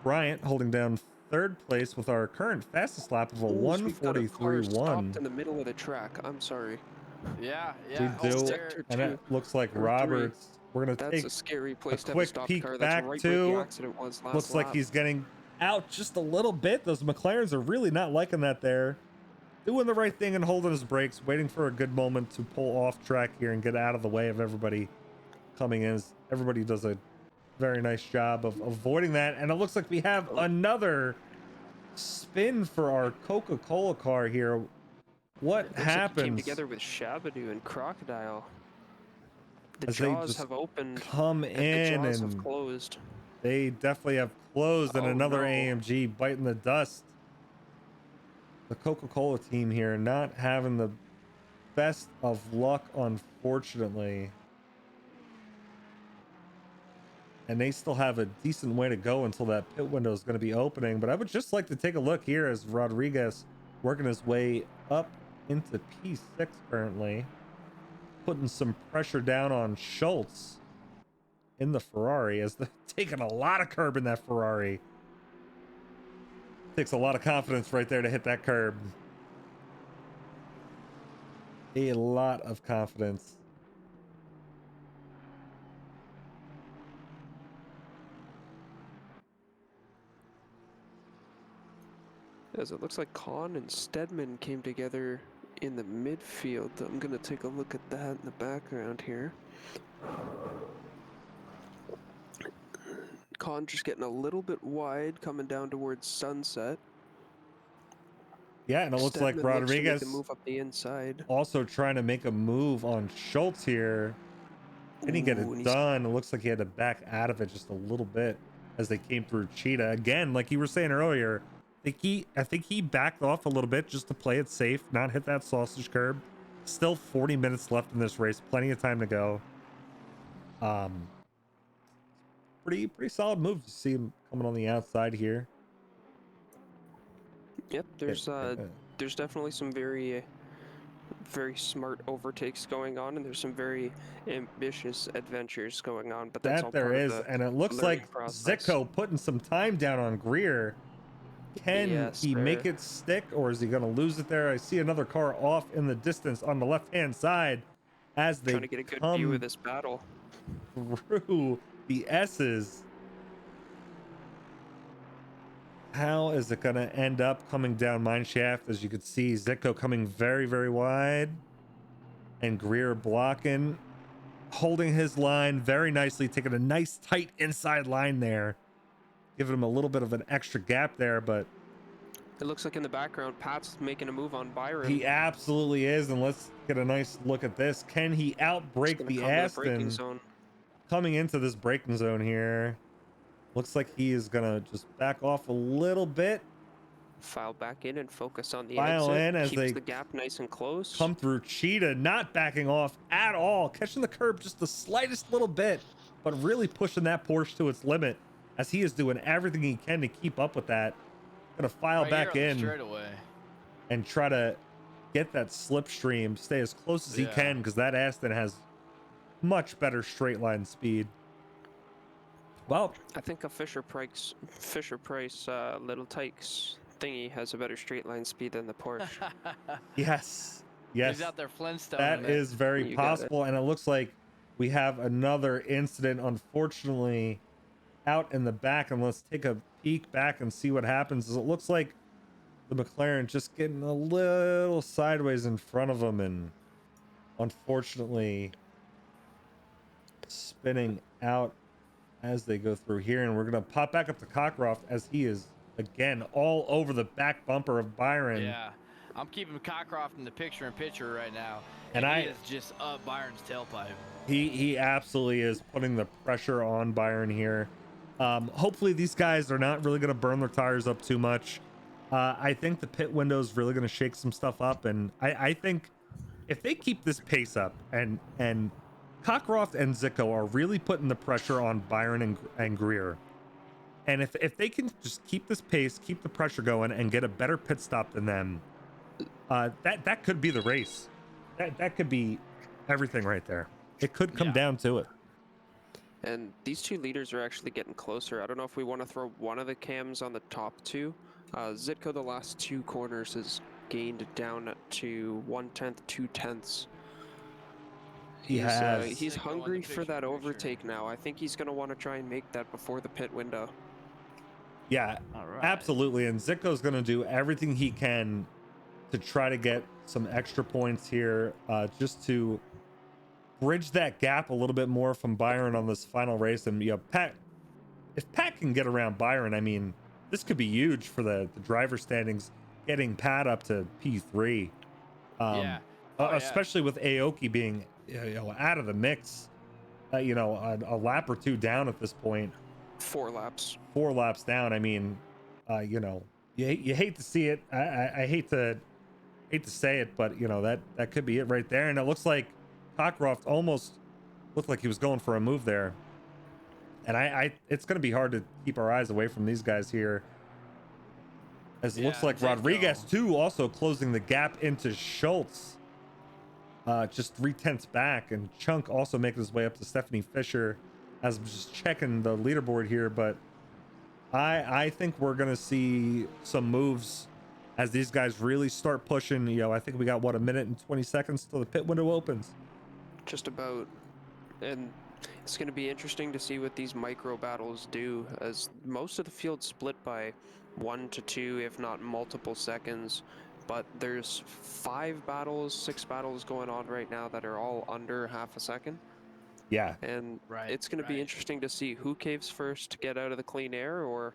Bryant holding down third place with our current fastest lap of a Ooh, so we've got a car 143.1. stopped in the middle of the track. I'm sorry. Yeah, We yeah. do, Sector and it 2 looks like or 3. Roberts. We're gonna That's take a scary a place to have a quick stopped peek car. That's back right where the to. accident was last Looks lap. like he's getting out just a little bit. Those McLarens are really not liking that there. Doing the right thing and holding his brakes, waiting for a good moment to pull off track here and get out of the way of everybody coming in. Everybody does a very nice job of avoiding that. And it looks like we have another spin for our Coca-Cola car here. What It looks like he came happens together with Shabadoo and Crocodile. The as they jaws just have opened come and the in jaws have and closed. they definitely have closed, and Oh, another no. AMG biting the dust. The Coca-Cola team here not having the best of luck, unfortunately. And they still have a decent way to go until that pit window is going to be opening. But I would just like to take a look here as Rodriguez working his way up into P6 currently, putting some pressure down on Schultz in the Ferrari as they're taking a lot of curb in that Ferrari. Takes a lot of confidence right there to hit that curb. A lot of confidence. As it looks like Kahn and Stedman came together in the midfield. I'm going to take a look at that in the background here. Kahn just getting a little bit wide coming down towards Sunset. Yeah, and it looks Stedman like looks to make Rodriguez the move up the inside. also trying to make a move on Schultz here. Didn't he get Ooh, and it he's done? It looks like he had to back out of it just a little bit as they came through Cheetah. Again, like you were saying earlier, I think he backed off a little bit just to play it safe, not hit that sausage curb. Still 40 minutes left in this race, plenty of time to go. Pretty solid move to see him coming on the outside here. Yep, there's definitely some very smart overtakes going on, and there's some very ambitious adventures going on, but that's all That there part of is, the and it looks learning like process. Zico putting some time down on Greer. Can Yes, he make sir. it stick, or is he going to lose it there? I see another car off in the distance on the left-hand side as they Trying to get a good view come of this battle. through the S's. How is it going to end up coming down mine shaft? As you could see, Zico coming very, very wide, and Greer blocking, holding his line very nicely, taking a nice tight inside line there, giving him a little bit of an extra gap there, but It looks like in the background, Pat's making a move on Byron. he absolutely is. And let's get a nice look at this. Can he He's outbrake gonna the come to the braking Aston zone. coming into this braking zone here? Looks like he is gonna just back off a little bit, File back in and focus on the file exit. in as Keeps they the gap nice and close. come through Cheetah, not backing off at all, catching the curb just the slightest little bit, but really pushing that Porsche to its limit as he is doing everything he can to keep up with that. Gonna file Right back here on the in straightaway. and try to get that slipstream, stay as close as he Yeah. can, because that Aston has much better straight line speed. Well, I think a Fisher Price Little Tykes thingy has a better straight line speed than the Porsche. yes, He's out there Flintstone. that is very You got it. possible. And it looks like we have another incident, unfortunately, out in the back. And let's take a peek back and see what happens. It looks like the McLaren just getting a little sideways in front of him, and unfortunately spinning out as they go through here. And we're gonna pop back up to Cockcroft as he is again all over the back bumper of Byron. Yeah, I'm keeping Cockcroft in the picture right now, And he is just up Byron's tailpipe. He absolutely is putting the pressure on Byron here. Hopefully these guys are not really gonna burn their tires up too much. I think the pit window is really gonna shake some stuff up, and I think if they keep this pace up, and Cockcroft and Zico are really putting the pressure on Byron and Greer, and if they can just keep this pace, keep the pressure going, and get a better pit stop than them, that could be the race. That could be everything right there. It could come down to it. And these two leaders are actually getting closer. I don't know if we want to throw one of the cams on the top two. Zitko, the last two corners, has gained down to 1/10, 2/10. He has. He's Zitko on the hungry for that picture-in-picture. overtake now. I think he's going to want to try and make that before the pit window. Yeah, All right. absolutely. And Zitko's going to do everything he can to try to get some extra points here, just to bridge that gap a little bit more from Byron on this final race. And Pat, if Pat can get around Byron, I mean, this could be huge for the driver standings, getting Pat up to P3. Yeah. Especially with Aoki being out of the mix, a lap or two down at this point. 4 laps. 4 laps down. I mean, you hate to see it. I hate to say it, but that could be it right there. And it looks like Cockcroft almost looked like he was going for a move there. And it's going to be hard to keep our eyes away from these guys here, as it looks like Rodriguez too also closing the gap into Schultz, just 3/10 back, and Chunk also making his way up to Stephanie Fisher, as I'm just checking the leaderboard here. But I think we're going to see some moves as these guys really start pushing. I think we got, 1 minute and 20 seconds till the pit window opens. Just about. And it's going to be interesting to see what these micro battles do, as most of the field split by 1 to 2, if not multiple seconds. But there's 5 battles, 6 battles going on right now that are all under half a second. Yeah. And it's going to be interesting to see who caves first to get out of the clean air. Or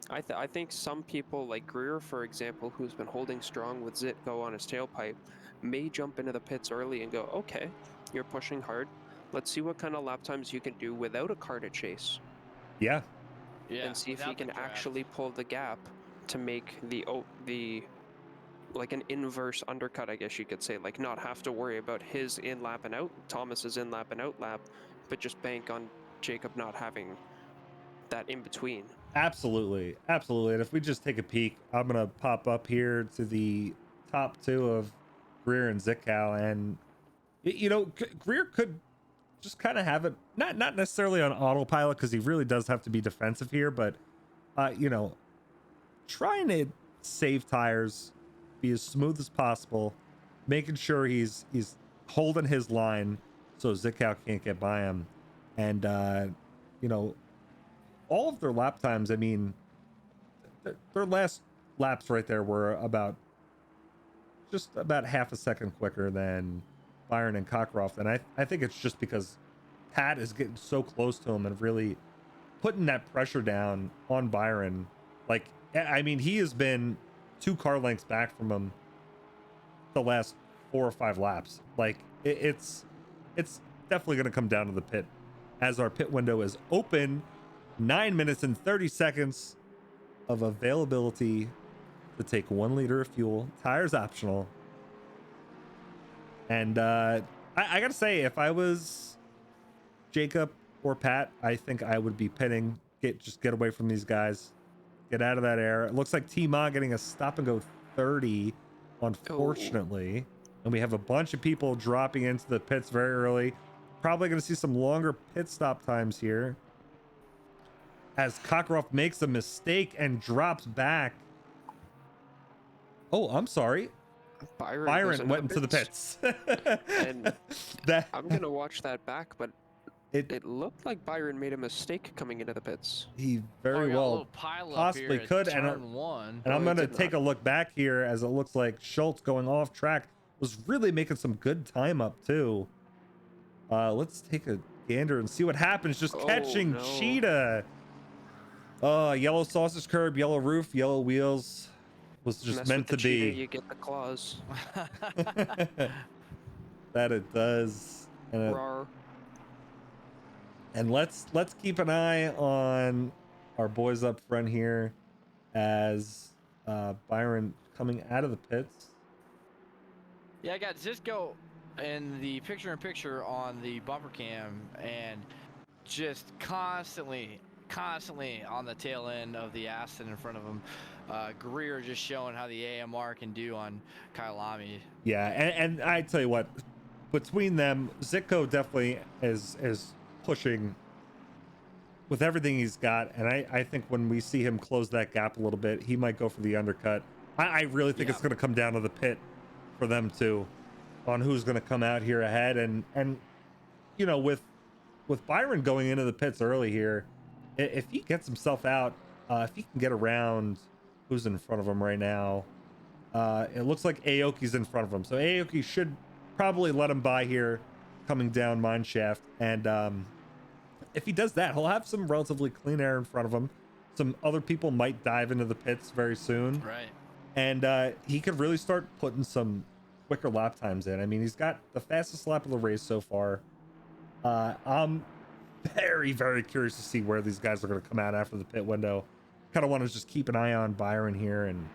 I think some people, like Greer, for example, who's been holding strong with Zitko on his tailpipe, may jump into the pits early and go, okay, you're pushing hard. Let's see what kind of lap times you can do without a car to chase. Yeah. And see if he can actually pull the gap to make the like an inverse undercut, I guess you could say, like not have to worry about his in lap and out, Thomas's in lap and out lap, but just bank on Jacob not having that in between. Absolutely. And if we just take a peek, I'm going to pop up here to the top 2 of Greer and Zitkow, and Greer could just kind of have it not necessarily on autopilot, because he really does have to be defensive here, but trying to save tires, be as smooth as possible, making sure he's holding his line so Zitkow can't get by him. And all of their lap times, I mean, their last laps right there were just about half a second quicker than Byron and Cockcroft. And I think it's just because Pat is getting so close to him and really putting that pressure down on Byron. Like, I mean, he has been 2 car lengths back from him the last 4 or 5 laps. Like, it's definitely going to come down to the pit, as our pit window is open. 9 minutes and 30 seconds of availability to take 1 liter of fuel. Tires optional. And I gotta say, if I was Jacob or Pat, I think I would be pitting. Get away from these guys. Get out of that air. It looks like T-Ma getting a stop and go 30, unfortunately. And we have a bunch of people dropping into the pits very early. Probably going to see some longer pit stop times here, as Cockcroft makes a mistake and drops back. Oh, I'm sorry. Byron went into the pits. And I'm going to watch that back, but it looked like Byron made a mistake coming into the pits. He very well possibly could. And I'm going to take a look back here, as it looks like Schultz, going off track, was really making some good time up too. Let's take a gander and see what happens. Just catching Cheetah. Yellow sausage curb, yellow roof, yellow wheels. Was just meant to be. You get the claws. That it does. And let's keep an eye on our boys up front here, as Byron coming out of the pits. Yeah, I got Zitko in the picture-in-picture on the bumper cam, and just constantly on the tail end of the Aston in front of him. Greer just showing how the AMR can do on Kyalami. Yeah, and I tell you what, between them, Zitko definitely is pushing with everything he's got, and I think when we see him close that gap a little bit, he might go for the undercut. I really think it's going to come down to the pit for them two on who's going to come out here ahead. And you know, with Byron going into the pits early here, if he gets himself out, if he can get around who's in front of him right now, it looks like Aoki's in front of him. So Aoki should probably let him by here coming down mine shaft. And if he does that, he'll have some relatively clean air in front of him. Some other people might dive into the pits very soon. Right. And he could really start putting some quicker lap times in. I mean, he's got the fastest lap of the race so far. I'm very, very curious to see where these guys are going to come out after the pit window. Kind of want to just keep an eye on Byron here and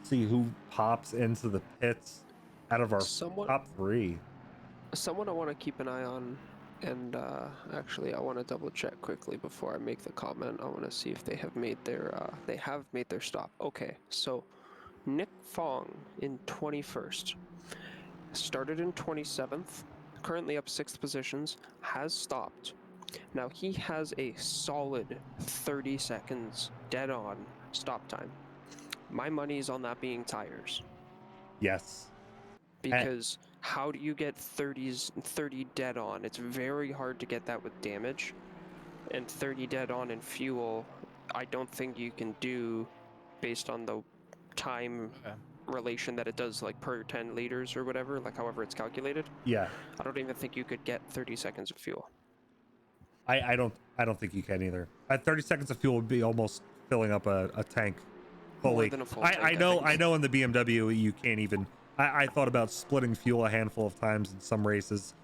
see who pops into the pits out of our top three. Someone I want to keep an eye on, and actually I want to double check quickly before I make the comment. I want to see if they have made their stop. Okay, so Nick Fong in 21st, started in 27th, currently up 6th positions, has stopped. Now he has a solid 30 seconds dead on stop time. My money's on that being tires. Yes. Because how do you get 30 dead on? It's very hard to get that with damage. And 30 dead on in fuel, I don't think you can do based on the time relation that it does, like per 10 liters or whatever, like however it's calculated. Yeah. I don't even think you could get 30 seconds of fuel. I don't think you can either. At 30 seconds of fuel would be almost filling up a tank fully. More than a full tank, I know in the BMW you can't even. I thought about splitting fuel a handful of times in some races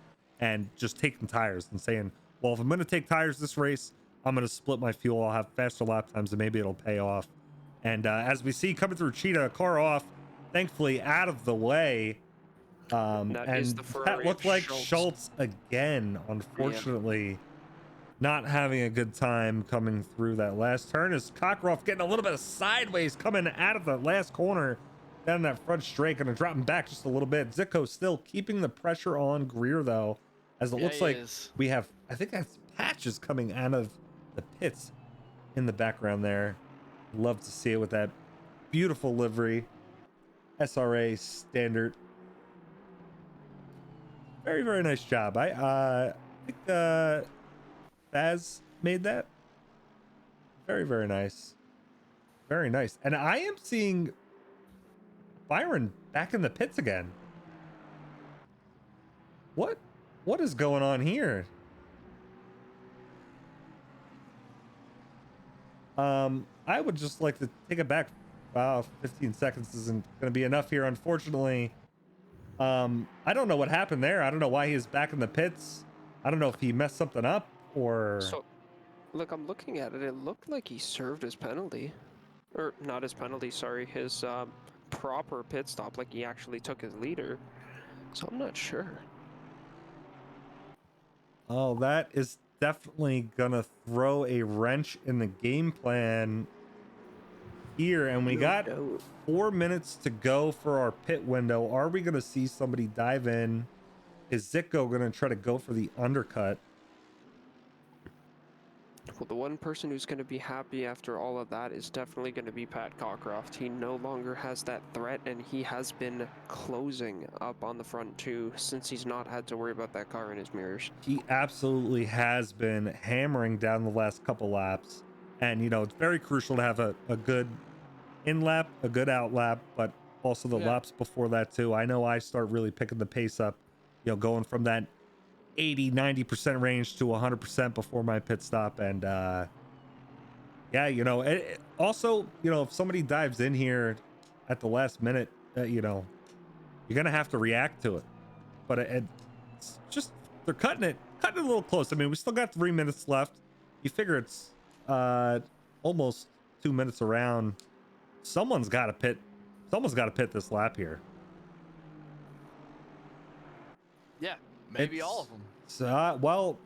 and just taking tires and saying, well, if I'm going to take tires this race, I'm going to split my fuel. I'll have faster lap times and maybe it'll pay off. And as we see coming through Cheetah, car off, thankfully out of the way. And that looked like Schultz again, unfortunately. Yeah. Not having a good time coming through that last turn is Cockroft getting a little bit of sideways coming out of that last corner down that front straight, gonna drop him back just a little bit. Zico still keeping the pressure on Greer though, as it looks like we have, I think that's Patches coming out of the pits in the background there. Love to see it with that beautiful livery, SRA standard. Very, very nice job. I think Baz made that. Very, very nice. Very nice. And I am seeing Byron back in the pits again. What is going on here? I would just like to take it back. Wow, 15 seconds isn't going to be enough here, unfortunately. I don't know what happened there. I don't know why he is back in the pits. I don't know if he messed something up or... So, look, I'm looking at it. It looked like he served his penalty. Or, not his penalty, sorry. His proper pit stop, like he actually took his leader. So I'm not sure. Oh, that is definitely gonna throw a wrench in the game plan here. And we got 4 minutes to go for our pit window. Are we gonna see somebody dive in? Is Zico gonna try to go for the undercut? Well, the one person who's going to be happy after all of that is definitely going to be Pat Cockcroft. He no longer has that threat, and he has been closing up on the front too, since he's not had to worry about that car in his mirrors. He absolutely has been hammering down the last couple laps. And, you know, it's very crucial to have a good in lap, a good out lap, but also the laps before that too. I know I start really picking the pace up, you know, going from that 80-90% range to 100% before my pit stop. And yeah, you know, also, you know, if somebody dives in here at the last minute, you know, you're gonna have to react to it. But it's just, they're cutting it a little close. I mean, we still got 3 minutes left. You figure it's almost 2 minutes around. Someone's got to pit this lap here. Yeah, maybe all of them. Well,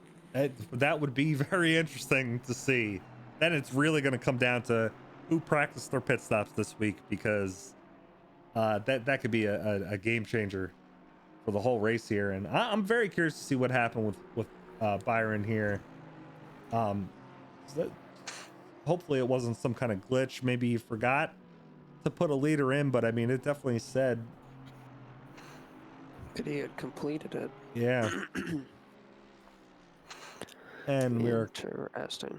that would be very interesting to see. Then it's really going to come down to who practiced their pit stops this week, because that could be a game changer for the whole race here. And I'm very curious to see what happened with Byron here. that, hopefully it wasn't some kind of glitch. Maybe he forgot to put a leader in, but I mean, it definitely said. That he had completed it. Yeah. And we're, Interesting.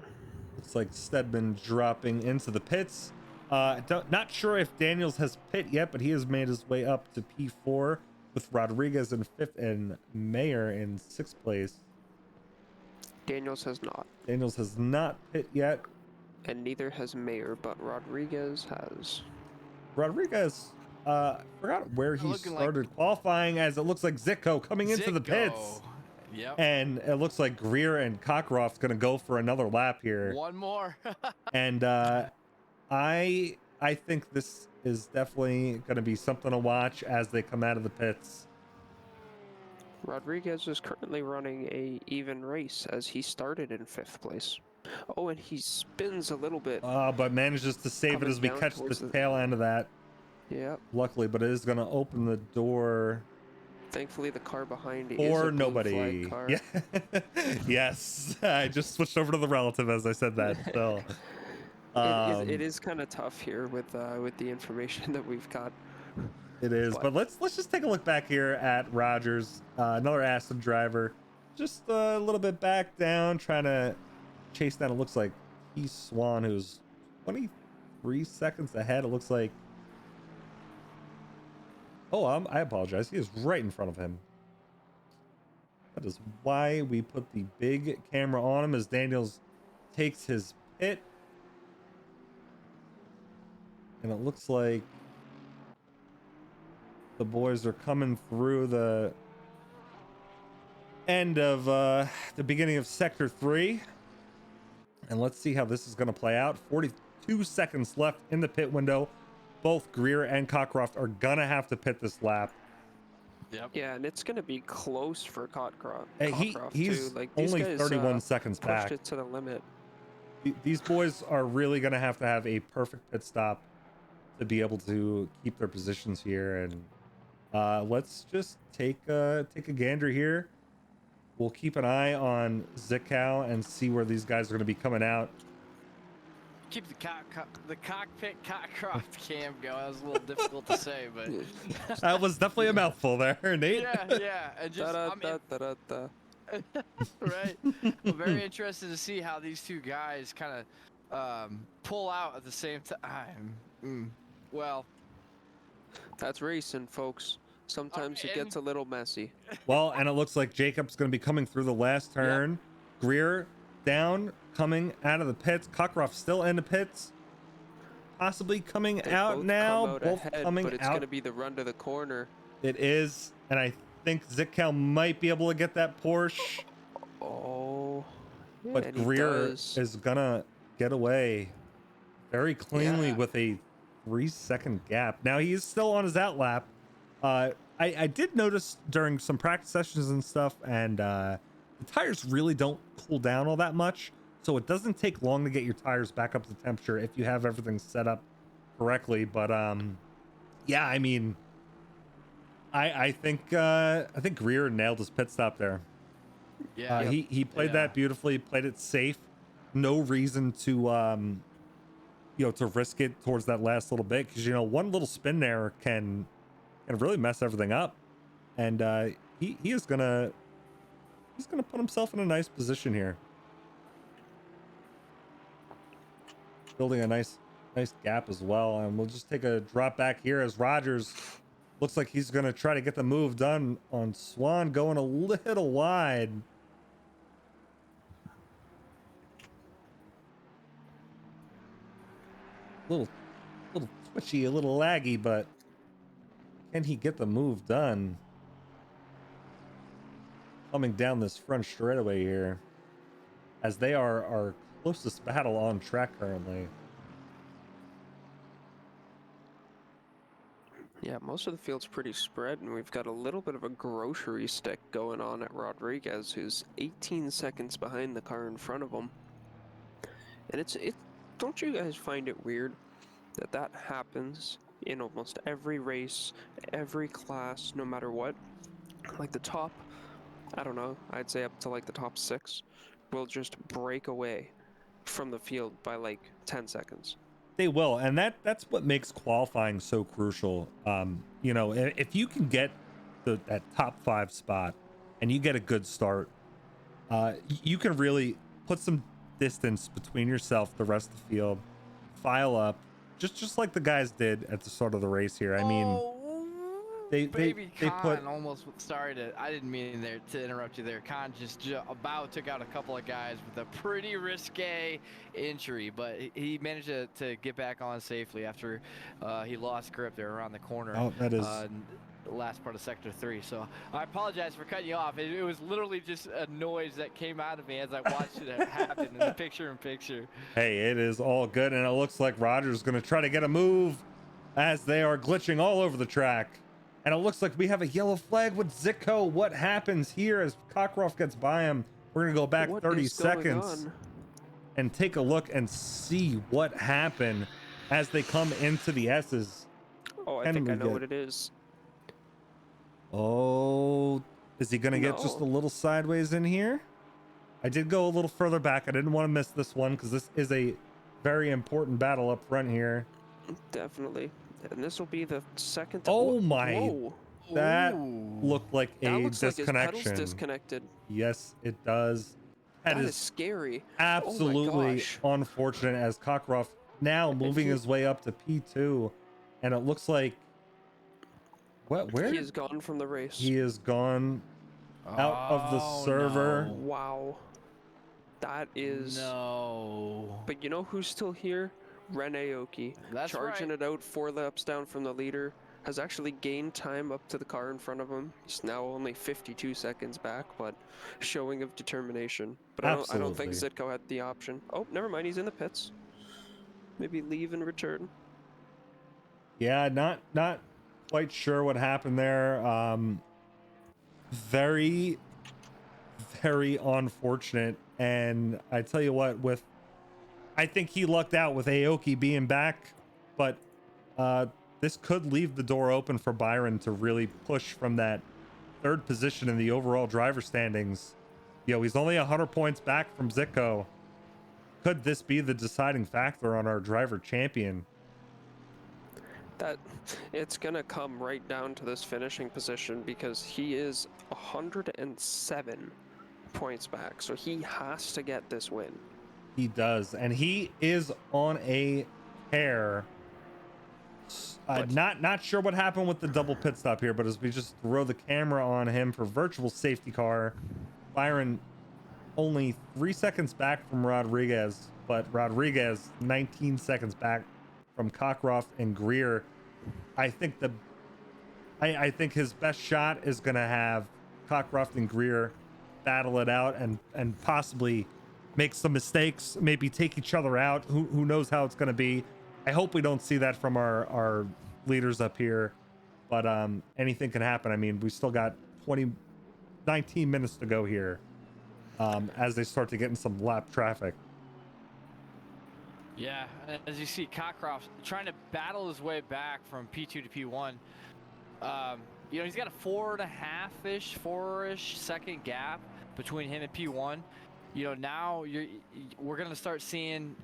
looks like Stedman dropping into the pits. Not sure if Daniels has pit yet, but he has made his way up to P4 with Rodriguez in 5th and Mayer in 6th place. Daniels has not. Daniels has not pit yet. And neither has Mayer, but Rodriguez has. Rodriguez, forgot where he Looking started qualifying, as it looks like Zitko coming into the pits. Yep. And it looks like Greer and Cockcroft's going to go for another lap here. One more. And I think this is definitely going to be something to watch as they come out of the pits. Rodriguez is currently running a even race as he started in 5th place. Oh, and he spins a little bit. But manages to save it Coming as we down catch the towards the- tail end of that. Yep. Luckily, but it is going to open the door Thankfully, the car behind is for a blue nobody. flag car. Yeah. Yes. I just switched over to the relative as I said that. So It is kind of tough here with the information that we've got. it is. But let's just take a look back here at Rogers, another Aston driver, just a little bit back down, trying to chase down. It looks like Keith Swan, who's 23 seconds ahead. It looks like. Oh, I apologize. He is right in front of him. That is why we put the big camera on him as Daniels takes his pit. And it looks like the boys are coming through the end of the beginning of Sector 3. And let's see how this is going to play out. 42 seconds left in the pit window. Both Greer and Cockcroft are gonna have to pit this lap. Yep. Yeah, and it's gonna be close for Cockcroft. He's too. Like, these only guys, 31 seconds pushed back. it to the limit. These boys are really gonna have to have a perfect pit stop to be able to keep their positions here. And let's just take a gander here. We'll keep an eye on Zitkow and see where these guys are gonna be coming out. Keep the cockpit Cockcroft cam going. That was a little difficult to say, but That was definitely a mouthful there, Nate. yeah. And just right. I'm very interested to see how these two guys kind of pull out at the same time. Well, That's racing, folks. Sometimes it gets a little messy. Well, and it looks like Jacob's going to be coming through the last turn. Yep. Greer down, coming out of the pits. Cockcroft still in the pits. Possibly coming out now. Both coming but it's out. going to be the run to the corner. It is, and I think Zitkow might be able to get that Porsche. Oh. Yeah, but Greer is going to get away very cleanly with a 3-second gap. Now, he is still on his outlap. I did notice during some practice sessions and stuff, and the tires really don't cool down all that much, so it doesn't take long to get your tires back up to temperature if you have everything set up correctly. But yeah, I mean, I think Greer nailed his pit stop there. Yeah, he played that beautifully, played it safe. No reason to to risk it towards that last little bit, because one little spin there can really mess everything up. And he's gonna put himself in a nice position here, building a nice gap as well. And we'll just take a drop back here as Rogers looks like he's gonna try to get the move done on Swan, going a little wide. Little twitchy, a little laggy, but can he get the move done? Coming down this front straightaway here, as they are our closest battle on track currently. Yeah, most of the field's pretty spread, and we've got a little bit of a grocery stick going on at Rodriguez, who's 18 seconds behind the car in front of him. And it don't you guys find it weird that happens in almost every race, every class, no matter what? Like the top, I don't know, I'd say up to like the top 6 will just break away from the field by like 10 seconds. They will, and that's what makes qualifying so crucial. You know, if you can get that top 5 spot and you get a good start, you can really put some distance between yourself, the rest of the field, file up, just like the guys did at the start of the race here. I mean, they put almost started. I didn't mean to interrupt you there. Khan just about took out a couple of guys with a pretty risque injury, but he managed to get back on safely after he lost grip there around the corner. Oh, that is the last part of sector 3. So I apologize for cutting you off. It was literally just a noise that came out of me as I watched it happen in the picture-in-picture. Hey, it is all good, and it looks like Roger's going to try to get a move as they are glitching all over the track. And it looks like we have a yellow flag with Zico. What happens here as Cockcroft gets by him? We're going to go back 30 seconds and take a look and see what happened as they come into the S's. Oh, I think I know what it is. Oh, is he going to get just a little sideways in here? I did go a little further back. I didn't want to miss this one because this is a very important battle up front here. Definitely. And this will be the second. Oh my! Whoa. That Ooh. looked like a disconnection. Like his pedals disconnected. Yes, it does. That is scary. Absolutely unfortunate as Cockcroft now moving his way up to P2, and it looks like where he is gone from the race. He is gone out of the server. No. Wow, that is no. But you know who's still here? Ren Aoki. That's charging right. it out 4 laps down from the leader. Has actually gained time up to the car in front of him. He's now only 52 seconds back, but showing of determination. But I don't think Zitko had the option. Oh, never mind. He's in the pits. Maybe leave and return. Yeah, not quite sure what happened there. Very, very unfortunate. And I tell you what, I think he lucked out with Aoki being back, but this could leave the door open for Byron to really push from that 3rd position in the overall driver standings. You know, he's only 100 points back from Zico. Could this be the deciding factor on our driver champion? That it's gonna come right down to this finishing position because he is 107 points back, so he has to get this win. He does, and he is on a tear. Not sure what happened with the double pit stop here, but as we just throw the camera on him for virtual safety car, Byron only 3 seconds back from Rodriguez, but Rodriguez 19 seconds back from Cockcroft and Greer. I think I think his best shot is going to have Cockcroft and Greer battle it out and possibly make some mistakes, maybe take each other out. Who knows how it's going to be. I hope we don't see that from our leaders up here, but anything can happen. I mean, we still got 19 minutes to go here as they start to get in some lap traffic. Yeah, as you see, Cockcroft trying to battle his way back from P2 to P1. You know, he's got a 4.5-ish second gap between him and P1. You know, now we're gonna start seeing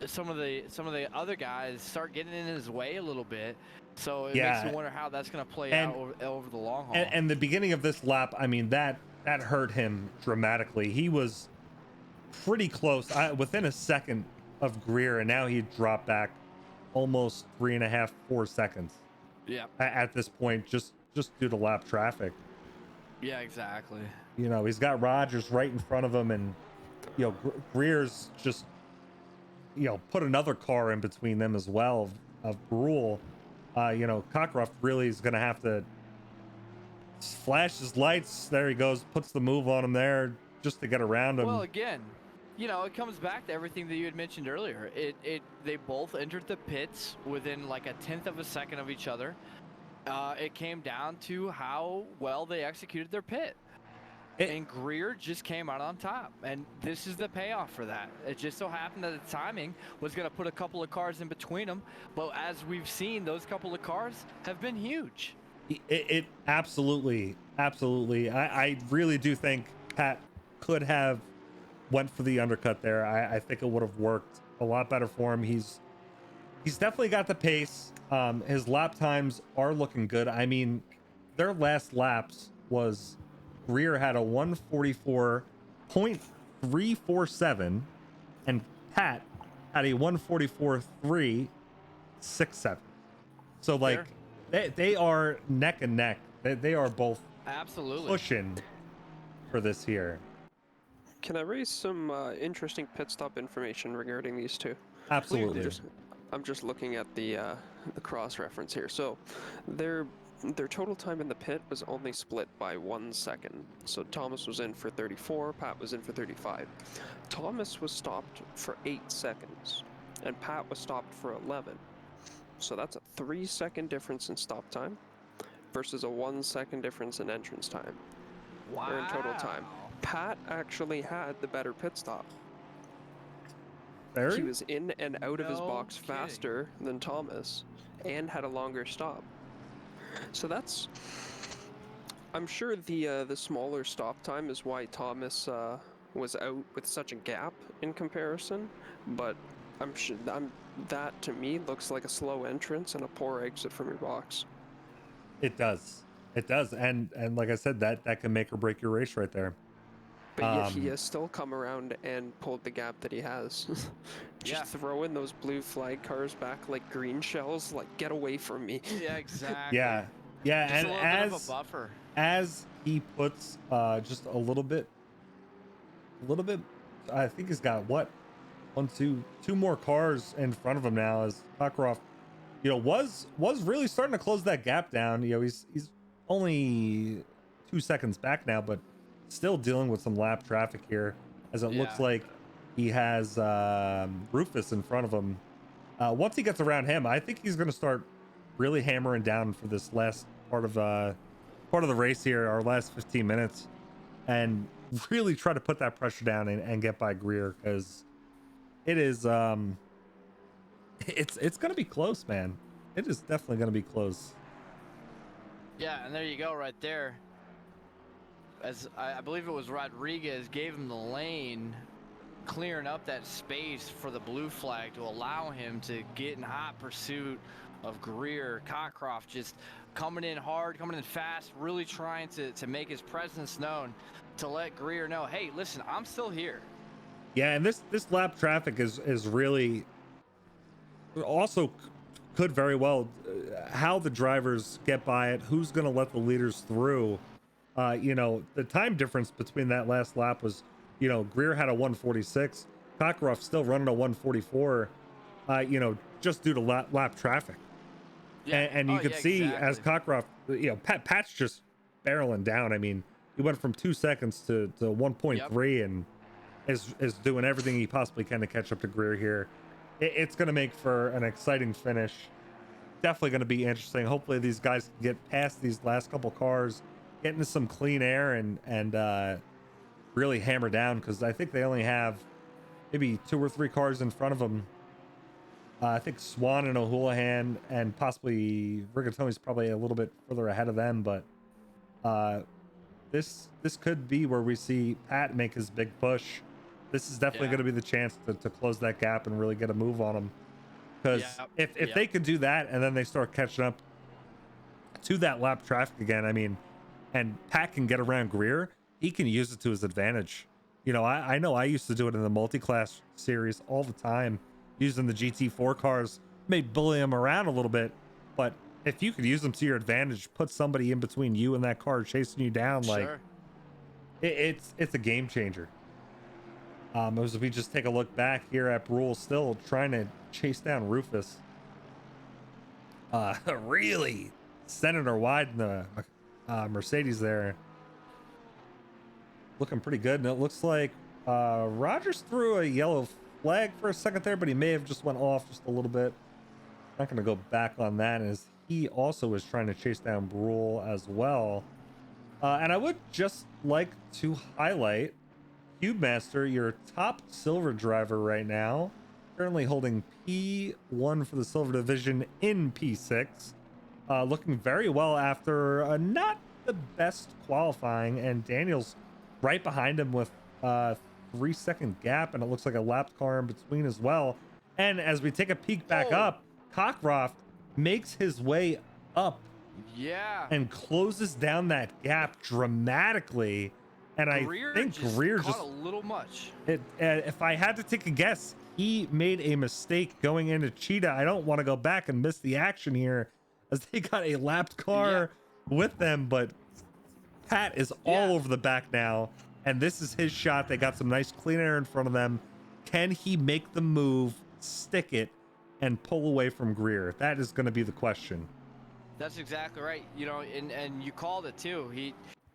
some of the other guys start getting in his way a little bit. So it makes you wonder how that's gonna play out over the long haul. And the beginning of this lap, I mean, that hurt him dramatically. He was pretty close, within a second of Greer, and now he dropped back almost 3.5-4 seconds. Yeah. At this point, just due to lap traffic. Yeah, exactly. You know, he's got Rogers right in front of him, and you know, Greer's just, you know, put another car in between them as well of Brule. You know, Cockcroft really is going to have to flash his lights. There he goes, puts the move on him there just to get around him. Well, again, you know, it comes back to everything that you had mentioned earlier. They both entered the pits within like a 1/10 of a second of each other. It came down to how well they executed their pit. And Greer just came out on top, and this is the payoff for that. It just so happened that the timing was going to put a couple of cars in between them, but as we've seen, those couple of cars have been huge. It absolutely. I really do think Pat could have went for the undercut there. I think it would have worked a lot better for him. He's definitely got the pace. His lap times are looking good. I mean, their last laps was Greer had a 144.347 and Pat had a 144.367. So like they are neck and neck. They are both Absolutely pushing for this here. Can I raise some interesting pit stop information regarding these two? Absolutely. I'm just looking at the cross reference here. So, their total time in the pit was only split by 1 second. So Thomas was in for 34, Pat was in for 35. Thomas was stopped for 8 seconds, and Pat was stopped for 11. So that's a 3-second difference in stop time versus a 1 second difference in entrance time. wow. Or in total time. Pat actually had the better pit stop. He was in and out of his box faster than Thomas and had a longer stop. So that's, I'm sure the smaller stop time is why Thomas was out with such a gap in comparison, but that to me looks like a slow entrance and a poor exit from your box. It does. It does. And like I said, that can make or break your race right there. But yet he has still come around and pulled the gap that he has. Just throwing those blue flag cars back like green shells, like get away from me. Yeah, exactly. Yeah. Just And a little bit of a buffer. as he puts just a little bit, I think he's got two more cars in front of him now as Cockcroft, was really starting to close that gap down. He's only 2 seconds back now, but still dealing with some lap traffic here, as it looks like he has Rufus in front of him. Once he gets around him, I think he's going to start really hammering down for this last part of the race here, our last 15 minutes, and really try to put that pressure down and get by Greer, because it is it's going to be close, man. It is definitely going to be close. Yeah, and there you go right there. As I believe it was Rodriguez gave him the lane, clearing up that space for the blue flag to allow him to get in hot pursuit of Greer. Cockcroft just coming in hard, coming in fast, really trying to make his presence known, to let Greer know, hey, listen, I'm still here. Yeah, and this lap traffic is really also could very well how the drivers get by it, who's going to let the leaders through. The time difference between that last lap was, Greer had a 146, Cockcroft still running a 144, just due to lap traffic. Yeah. And you could see exactly. as Cockcroft, Pat's just barreling down. I mean, he went from 2 seconds to 1.3 and is doing everything he possibly can to catch up to Greer here. It's going to make for an exciting finish. Definitely going to be interesting. Hopefully these guys can get past these last couple cars, get into some clean air, and really hammer down, because I think they only have maybe 2 or 3 cars in front of them. I think Swan and O'Houlihan and possibly Rigatoni's probably a little bit further ahead of them, but this could be where we see Pat make his big push. This is definitely going to be the chance to close that gap and really get a move on him, because if they could do that and then they start catching up to that lap traffic again, I mean, and Pat can get around Greer, he can use it to his advantage. I know I used to do it in the multi-class series all the time, using the GT4 cars, may bully him around a little bit, but if you could use them to your advantage, put somebody in between you and that car chasing you down, it's a game changer. As we just take a look back here at Brule, still trying to chase down Rufus, really sending her wide in the Mercedes there, looking pretty good. And it looks like Rogers threw a yellow flag for a second there, but he may have just went off just a little bit. Not going to go back on that, as he also is trying to chase down Brule as well. And I would just like to highlight Cube Master, your top silver driver right now, currently holding P1 for the silver division in P6, looking very well after not the best qualifying, and Daniel's right behind him with 3-second gap, and it looks like a lapped car in between as well. And as we take a peek back up, Cockcroft makes his way up Yeah. and closes down that gap dramatically. And I think Greer caught just a little much. if I had to take a guess, he made a mistake going into Cheetah. I don't want to go back and miss the action here as they got a lapped car with them, but Pat is all over the back now, and this is his shot. They got some nice clean air in front of them. Can he make the move, stick it, and pull away from Greer? That is going to be the question. That's exactly right. You know, and you called it too.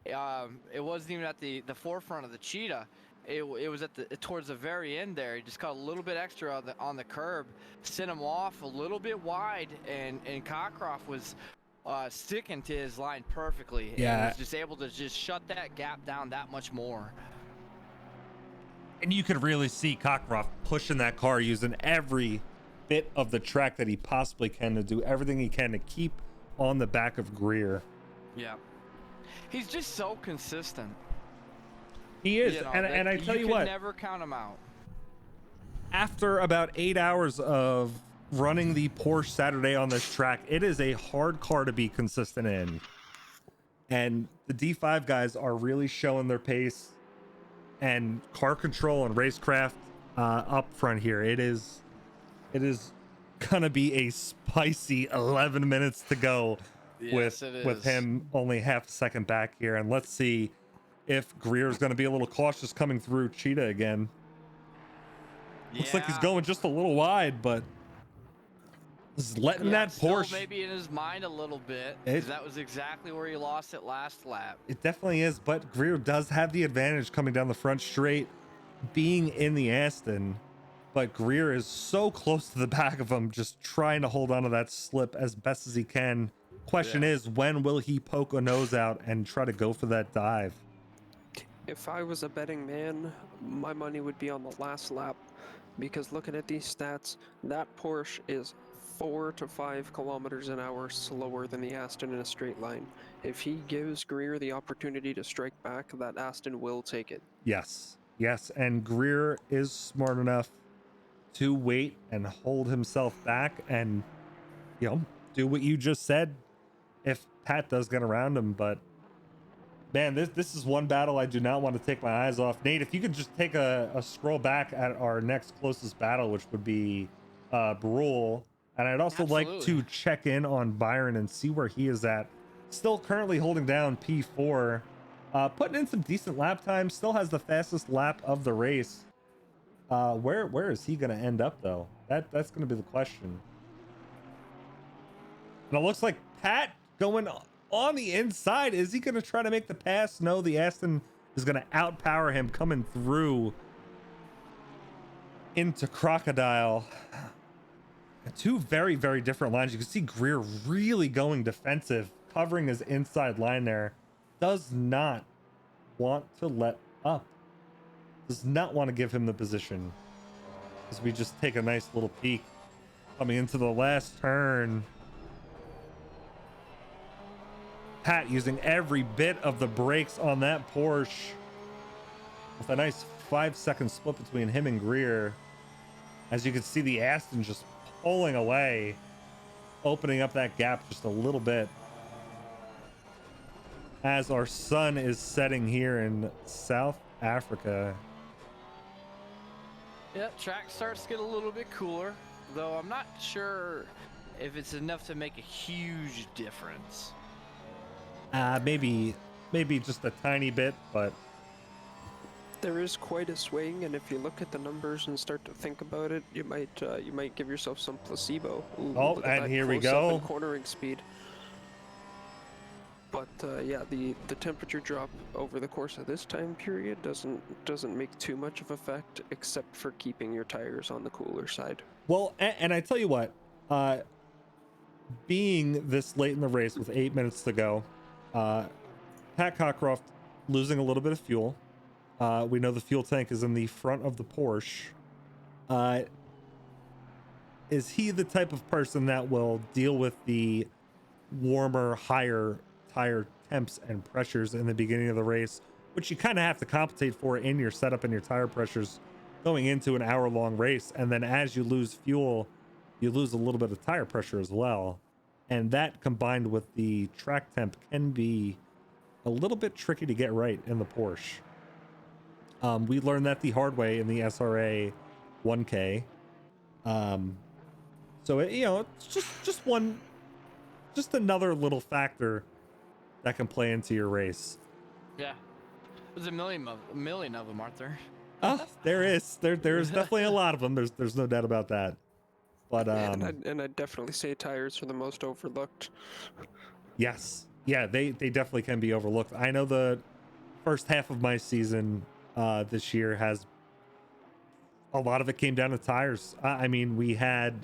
It wasn't even at the forefront of the Cheetah. It was at towards the very end there. He just caught a little bit extra on the curb, sent him off a little bit wide, and Cockcroft was sticking to his line perfectly. Yeah, and was just able to just shut that gap down that much more. And you could really see Cockcroft pushing that car, using every bit of the track that he possibly can to do everything he can to keep on the back of Greer. Yeah, he's just so consistent. He is, you know, and I tell you what, never count him out. After about 8 hours of running the Porsche Saturday on this track, it is a hard car to be consistent in, and the D5 guys are really showing their pace and car control and racecraft up front here. It is gonna be a spicy 11 minutes to go. Yes, with him only half a second back here, and let's see if Greer's going to be a little cautious coming through Cheetah again. Looks like he's going just a little wide, but is letting that Porsche maybe in his mind a little bit, because that was exactly where he lost it last lap. It definitely is, but Greer does have the advantage coming down the front straight, being in the Aston. But Greer is so close to the back of him, just trying to hold on to that slip as best as he can. Question is, when will he poke a nose out and try to go for that dive? If I was a betting man, my money would be on the last lap, because looking at these stats, that Porsche is 4 to 5 kilometers an hour slower than the Aston in a straight line. If he gives Greer the opportunity to strike back, that Aston will take it. Yes, and Greer is smart enough to wait and hold himself back and, you know, do what you just said if Pat does get around him. But man, this is one battle I do not want to take my eyes off. Nate, if you could just take a scroll back at our next closest battle, which would be Brule. And I'd also like to check in on Byron and see where he is at. Still currently holding down P4, putting in some decent lap time, still has the fastest lap of the race. Where is he going to end up, though? That's going to be the question. And it looks like Pat going on the inside. Is he going to try to make the pass? No, the Aston is going to outpower him coming through into Crocodile. Two very, very different lines. You can see Greer really going defensive, covering his inside line there. Does not want to let up. Does not want to give him the position. As we just take a nice little peek coming into the last turn. Pat using every bit of the brakes on that Porsche with a nice 5-second split between him and Greer. As you can see, the Aston just pulling away, opening up that gap just a little bit as our sun is setting here in South Africa. Yeah, track starts to get a little bit cooler, though I'm not sure if it's enough to make a huge difference. Maybe just a tiny bit, but there is quite a swing, and if you look at the numbers and start to think about it, you might give yourself some placebo. Ooh, oh, and here we go. Cornering speed. But yeah, the temperature drop over the course of this time period doesn't make too much of effect, except for keeping your tires on the cooler side. Well, and I tell you what, being this late in the race with 8 minutes to go, Pat Cockcroft losing a little bit of fuel. We know the fuel tank is in the front of the Porsche. Is he the type of person that will deal with the warmer, higher tire temps and pressures in the beginning of the race, which you kind of have to compensate for in your setup and your tire pressures going into an hour-long race. And then as you lose fuel, you lose a little bit of tire pressure as well. And that combined with the track temp can be a little bit tricky to get right in the Porsche. We learned that the hard way in the SRA 1K. So it's just another little factor that can play into your race. Yeah, there's a million of them, aren't there? There's definitely a lot of them. There's no doubt about that. But and I'd definitely say tires are the most overlooked. yes, yeah, they definitely can be overlooked. I know the first half of my season this year has a lot of it came down to tires. I mean, we had,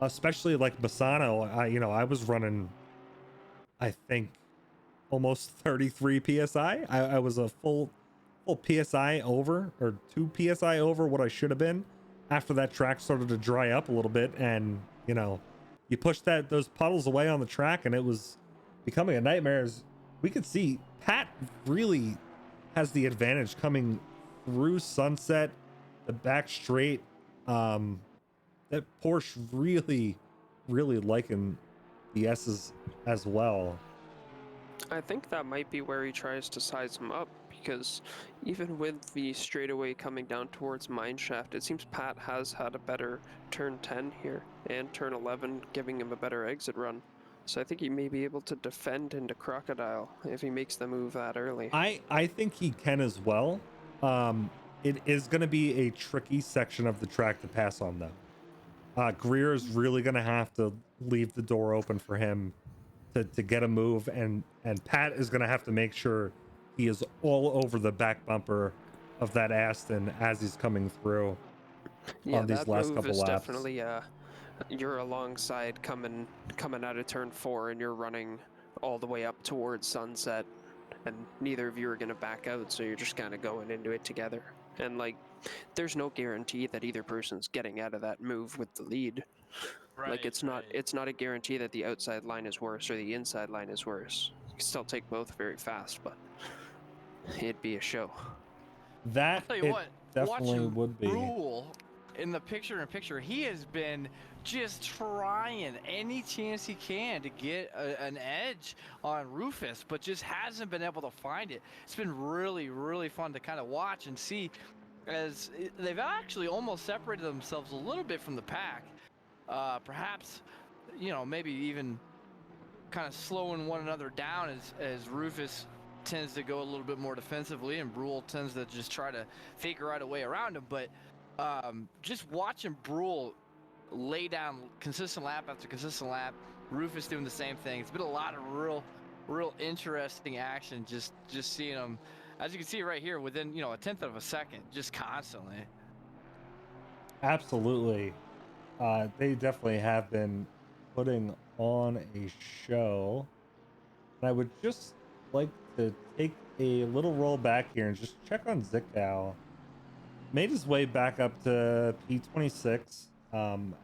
especially like Bassano, I was running, I think, almost 33 psi. I was a full psi over, or 2 psi over what I should have been after that track started to dry up a little bit. And you push those puddles away on the track and it was becoming a nightmare. As we could see, Pat really has the advantage coming through Sunset, the back straight. That Porsche really liking the S's as well. I think that might be where he tries to size him up, because even with the straightaway coming down towards Mineshaft, it seems Pat has had a better turn 10 here, and turn 11 giving him a better exit run. So I think he may be able to defend into Crocodile if he makes the move that early. I think he can as well. It is going to be a tricky section of the track to pass on, though. Greer is really going to have to leave the door open for him to get a move, and Pat is going to have to make sure he is all over the back bumper of that Aston as he's coming through on these last couple laps. Definitely, you're alongside coming out of turn 4 and you're running all the way up towards Sunset, and neither of you are going to back out, so you're just kind of going into it together. And like, there's no guarantee that either person's getting out of that move with the lead. Right, like it's not a guarantee that the outside line is worse or the inside line is worse. You can still take both very fast, but it'd be a show. That I'll tell you what, definitely watching would be. Rule in the picture-in-picture, he has been just trying any chance he can to get an edge on Rufus, but just hasn't been able to find it. It's been really fun to kind of watch and see, as they've actually almost separated themselves a little bit from the pack. Perhaps, maybe even kind of slowing one another down as Rufus tends to go a little bit more defensively and Brule tends to just try to figure out a way around him. But just watching Brule lay down consistent lap after consistent lap, Rufus doing the same thing. It's been a lot of real interesting action, just seeing him, as you can see right here, within a 1/10 of a second, just constantly. Absolutely. They definitely have been putting on a show. And I would just like to take a little roll back here and just check on Zickow. Made his way back up to P26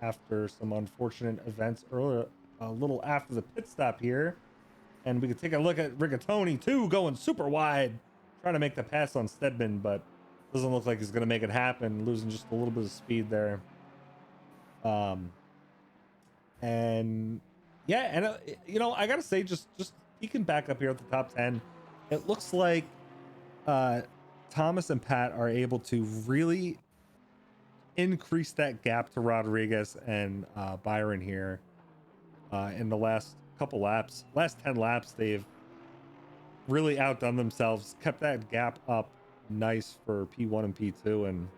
after some unfortunate events earlier, a little after the pit stop here. And we could take a look at Rigatoni too, going super wide, trying to make the pass on Stedman, but doesn't look like he's going to make it happen, losing just a little bit of speed there. And yeah, and I gotta say, just peeking back up here at the top 10, it looks like Thomas and Pat are able to really increase that gap to Rodriguez and Byron here in the last couple laps. Last 10 laps, they've really outdone themselves, kept that gap up nice for P1 and P2. And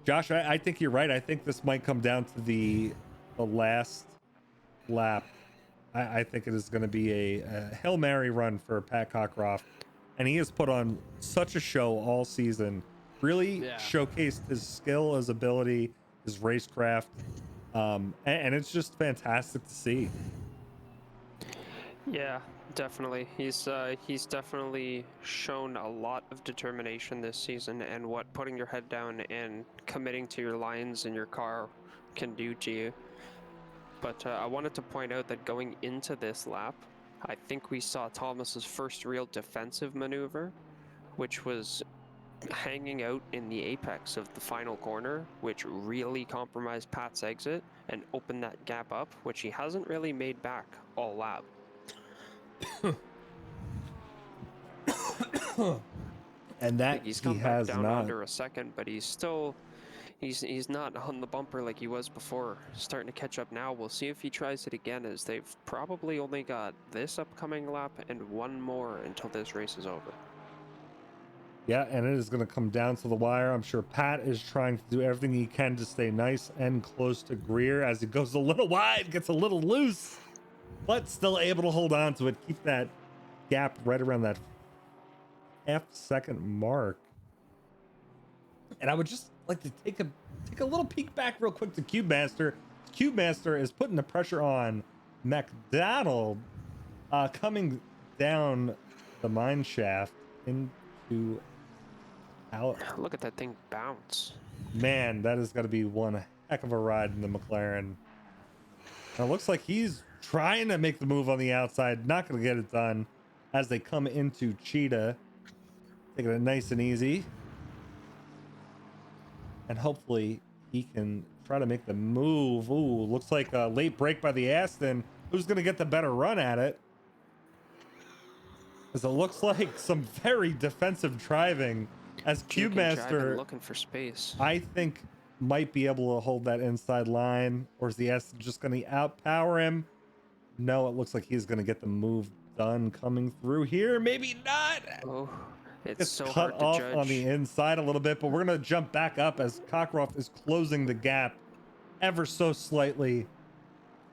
Josh, I think you're right. I think this might come down to the last lap. I think it is going to be a Hail Mary run for Pat Cockcroft. And he has put on such a show all season. Really showcased his skill, his ability, his racecraft. And it's just fantastic to see. Yeah, definitely. He's definitely shown a lot of determination this season, and what putting your head down and committing to your lines in your car can do to you. But I wanted to point out that going into this lap, I think we saw Thomas's first real defensive maneuver, which was hanging out in the apex of the final corner, which really compromised Pat's exit and opened that gap up, which he hasn't really made back all lap. And that He's he come back has down not. under a second, but he's still he's not on the bumper like he was before. Starting to catch up now. We'll see if he tries it again, as they've probably only got this upcoming lap and one more until this race is over. Yeah, and it is going to come down to the wire. I'm sure Pat is trying to do everything he can to stay nice and close to Greer as he goes a little wide, gets a little loose, but still able to hold on to it, keep that gap right around that half-second mark. And I would just like to take a little peek back real quick to Cube Master. Cube Master is putting the pressure on McDonald, coming down the mine shaft into out. Look at that thing bounce. Man, that is going to be one heck of a ride in the McLaren. Now, it looks like he's trying to make the move on the outside, not going to get it done as they come into Cheetah. Taking it nice and easy. And hopefully he can try to make the move. Ooh, looks like a late break by the Aston. Who's going to get the better run at it? Because it looks like some very defensive driving as Cube Master, looking for space. I think, might be able to hold that inside line. Or is the Aston just going to outpower him? No, it looks like he's going to get the move done coming through here. Maybe not. Oh, it's so cut hard to off judge. on the inside a little bit, but we're going to jump back up as Cockcroft is closing the gap ever so slightly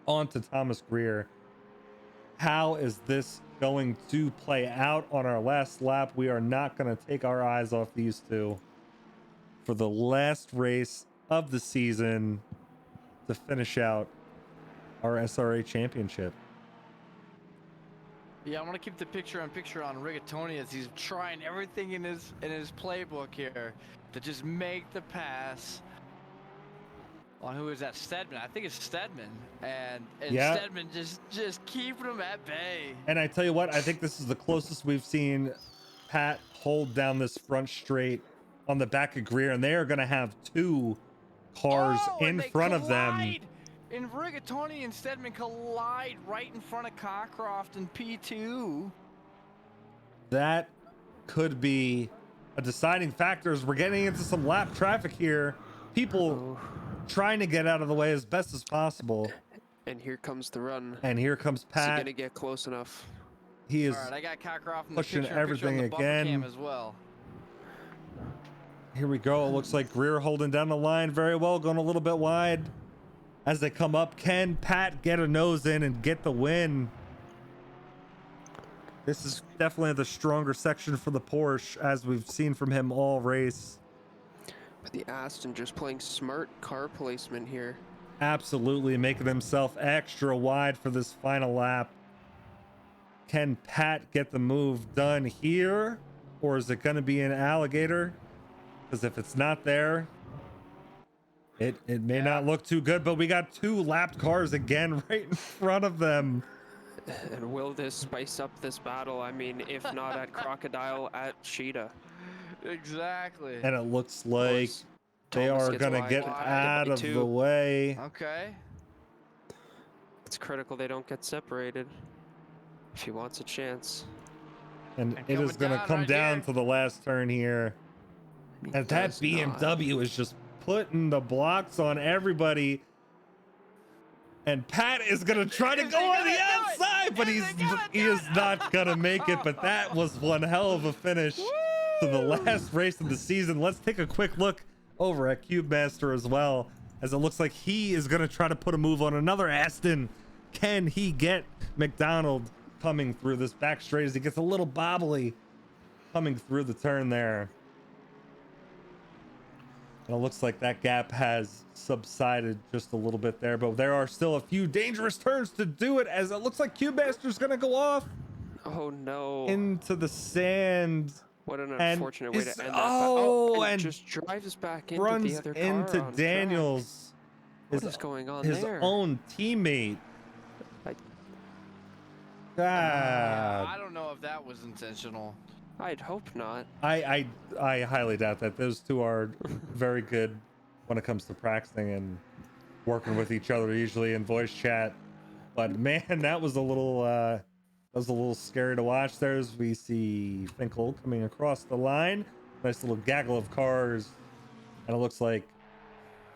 onto Thomas Greer. How is this going to play out on our last lap? We are not going to take our eyes off these two for the last race of the season to finish out our SRA championship. Yeah, I want to keep the picture on Rigatoni as he's trying everything in his playbook here to just make the pass on who is that, Stedman? I think it's Stedman, and yeah. Stedman just keeping him at bay. And I tell you what, I think this is the closest we've seen Pat hold down this front straight on the back of Greer, and they are going to have two cars in front of them. And Rigatoni and Stedman collide right in front of Cockcroft and P2. That could be a deciding factor as we're getting into some lap traffic here. People trying to get out of the way as best as possible. And here comes the run. And here comes Pat. Is he gonna get close enough? He is. All right, I got Cockcroft in pushing the picture, everything on the again cam as well. Here we go. It looks like Greer holding down the line very well, going a little bit wide. As they come up, can Pat get a nose in and get the win? This is definitely the stronger section for the Porsche, as we've seen from him all race. But the Aston just playing smart car placement here. Absolutely making himself extra wide for this final lap. Can Pat get the move done here? Or is it going to be an alligator? Because if it's not there, it may not look too good, but we got two lapped cars again right in front of them. And will this spice up this battle? I mean, if not at Crocodile, at Cheetah. Exactly. And it looks like they are going to get out of the way. Okay. It's critical they don't get separated if he wants a chance. And it is going to come down to the last turn here. And that BMW is just putting the blocks on everybody. And Pat is going to try to go on the outside, but he is not going to make it. But that was one hell of a finish to the last race of the season. Let's take a quick look over at Cube Master as well, as it looks like he is going to try to put a move on another Aston. Can he get McDonald coming through this back straight as he gets a little bobbly coming through the turn there? And it looks like that gap has subsided just a little bit there, but there are still a few dangerous turns to do it, as it looks like Cube Master's going to go off. Oh no. Into the sand. What an unfortunate way to end that. And just drives back into runs the other car into on Daniels. What is going on his there? own teammate. Yeah, Ah, I don't know if that was intentional. I'd hope not. I highly doubt that. Those two are very good when it comes to practicing and working with each other, usually in voice chat. But man, that was a little scary to watch. There's we see Finkel coming across the line. Nice little gaggle of cars, and it looks like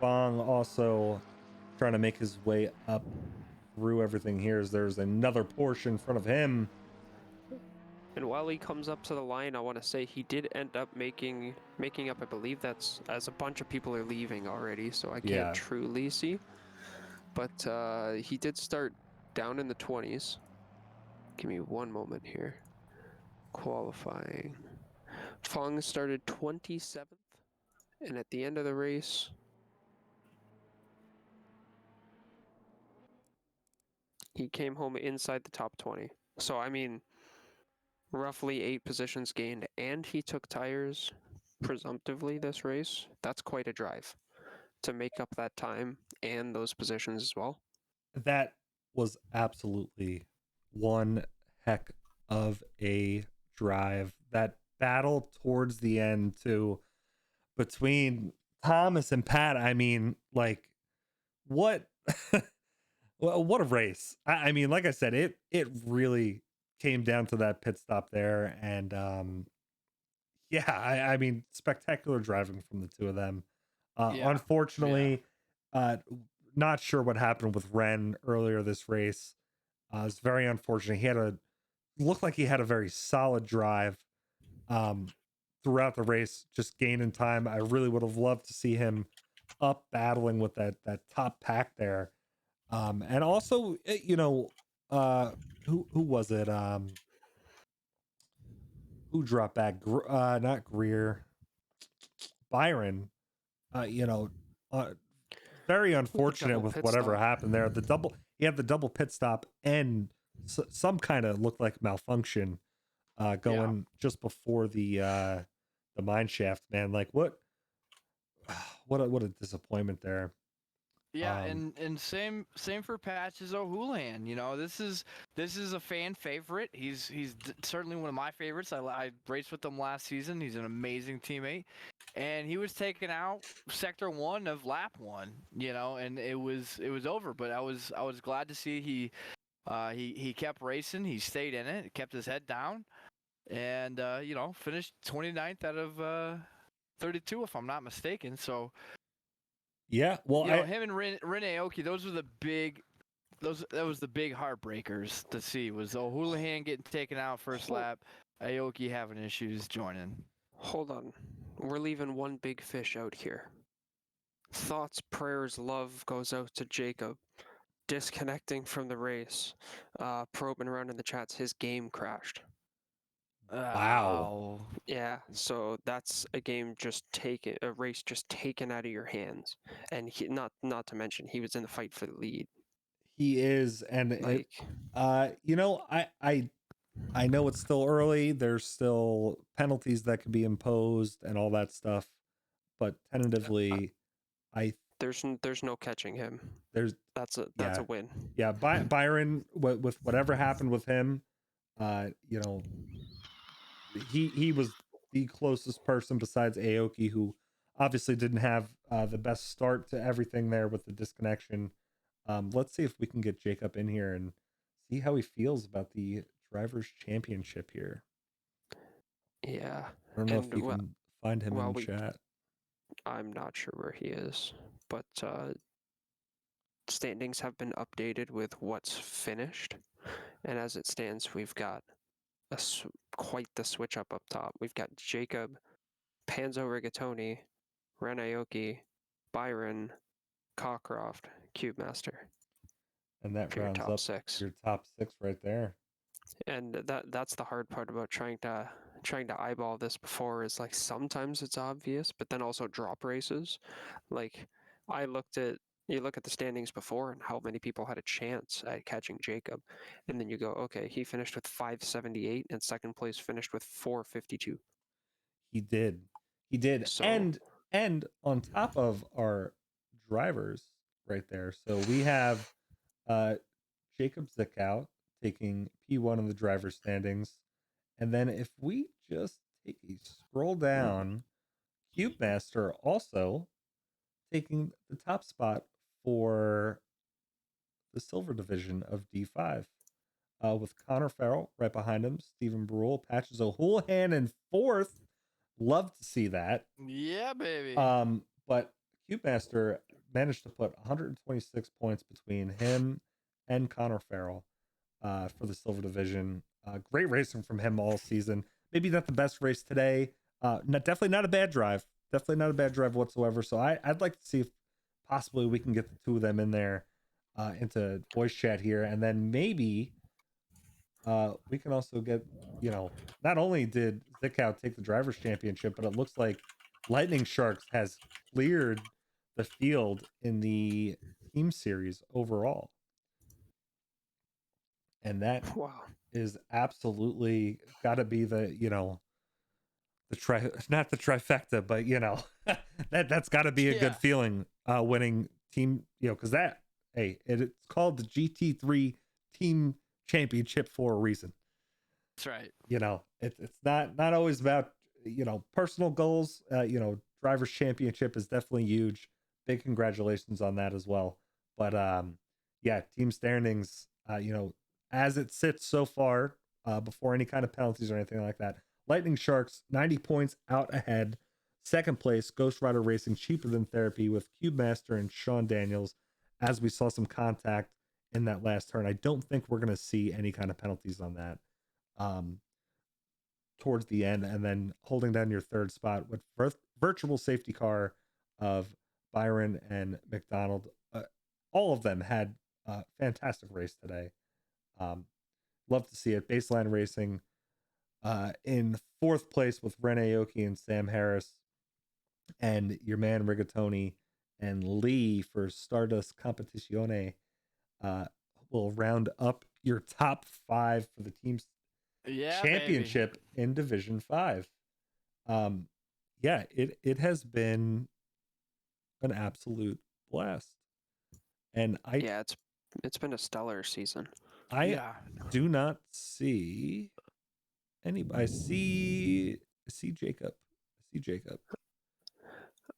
Fong also trying to make his way up through everything here. As there's another Porsche in front of him. And while he comes up to the line, I want to say he did end up making up. I believe that's as a bunch of people are leaving already, so I can't Yeah. truly see. But he did start down in the 20s. Give me one moment here. Qualifying. Fong started 27th, and at the end of the race, he came home inside the top 20. So I mean, roughly 8 positions gained, and he took tires presumptively this race. That's quite a drive to make up that time and those positions as well. That was absolutely one heck of a drive. That battle towards the end too between Thomas and Pat. I mean, like what well, what a race. I mean, like I said, it really came down to that pit stop there. And yeah, I mean, spectacular driving from the two of them. Yeah. Unfortunately, uh not sure what happened with Ren earlier this race. It's very unfortunate. He had a looked like he had a very solid drive throughout the race, just gaining time. I really would have loved to see him up battling with that top pack there. And also, who was it? Who dropped back? Not Greer, Byron. Uh, you know, uh, very unfortunate Double with pit whatever stop. happened there. He had the double pit stop and some kind of looked like malfunction going just before the mine shaft. Man, like what a disappointment there. Yeah, and same for Patches O'Houlihan. You know, this is a fan favorite. He's certainly one of my favorites. I raced with him last season. He's an amazing teammate, and he was taken out sector 1 of lap 1. You know, and it was over. But I was glad to see he kept racing. He stayed in it. Kept his head down, and you know, finished 29th out of 32 if I'm not mistaken. So. Yeah, well, You know, him and Ren Aoki, those were the big, that was the big heartbreakers to see. Was O'Houlihan getting taken out first lap, Aoki having issues joining. Hold on. We're leaving one big fish out here. Thoughts, prayers, love goes out to Jacob. Disconnecting from the race. Probing around in the chats, his game crashed. Wow. Yeah, so that's a race just taken out of your hands, and not to mention he was in the fight for the lead. He is, and Like, I know it's still early. There's still penalties that could be imposed and all that stuff, but tentatively, I there's no catching him. there's That's yeah a win. yeah Byron with whatever happened with him, you know, he was the closest person besides Aoki, who obviously didn't have the best start to everything there with the disconnection. Let's see if we can get Jacob in here and see how he feels about the drivers championship here. Yeah, I don't know if you can find him in chat. I'm not sure where he is, but standings have been updated with what's finished, and as it stands, we've got quite the switch up top. We've got Jacob, Panzo Rigatoni, Ren Aoki, Byron, Cockcroft, Cube Master. And that For your rounds top up 6. your top 6 right there. And that's the hard part about trying to eyeball this before is like sometimes it's obvious, but then also drop races. Like you look at the standings before and how many people had a chance at catching Jacob, and then you go, okay, he finished with 578 and second place finished with 452. He did. So And on top of our drivers right there, so we have Jacob Zickout, taking P1 in the driver's standings. And then if we just take a scroll down, Cube Master also taking the top spot for the silver division of D5. With Connor Farrell right behind him, Stephen Brule, Patches O'Houlihan in fourth. Love to see that. Yeah, baby. But Cube Master managed to put 126 points between him and Connor Farrell for the silver division. Great racing from him all season. Maybe not the best race today. Definitely not a bad drive. Definitely not a bad drive whatsoever. So I'd like to see if possibly we can get the two of them in there into voice chat here, and then maybe we can also get, not only did Zickow take the drivers championship, but it looks like Lightning Sharks has cleared the field in the team series overall. And that is absolutely got to be the, not the trifecta, but that's got to be a good feeling winning team, because it's called the GT3 team championship for a reason. That's right. It's not always about personal goals. Drivers championship is definitely huge. Big congratulations on that as well. But team standings, as it sits so far, before any kind of penalties or anything like that, Lightning Sharks 90 points out ahead. Second place, Ghost Rider Racing, Cheaper Than Therapy, with Cube Master and Sean Daniels, as we saw some contact in that last turn. I don't think we're going to see any kind of penalties on that towards the end. And then holding down your third spot with virtual safety car of Byron and McDonald. All of them had a fantastic race today. Love to see it. Baseline Racing in fourth place with Ren Aoki and Sam Harris, and your man Rigatoni and Lee for Stardust Competizione will round up your top 5 for the team's championship in Division 5. It has been an absolute blast. And it's been a stellar season. I do not see anybody. I see Jacob.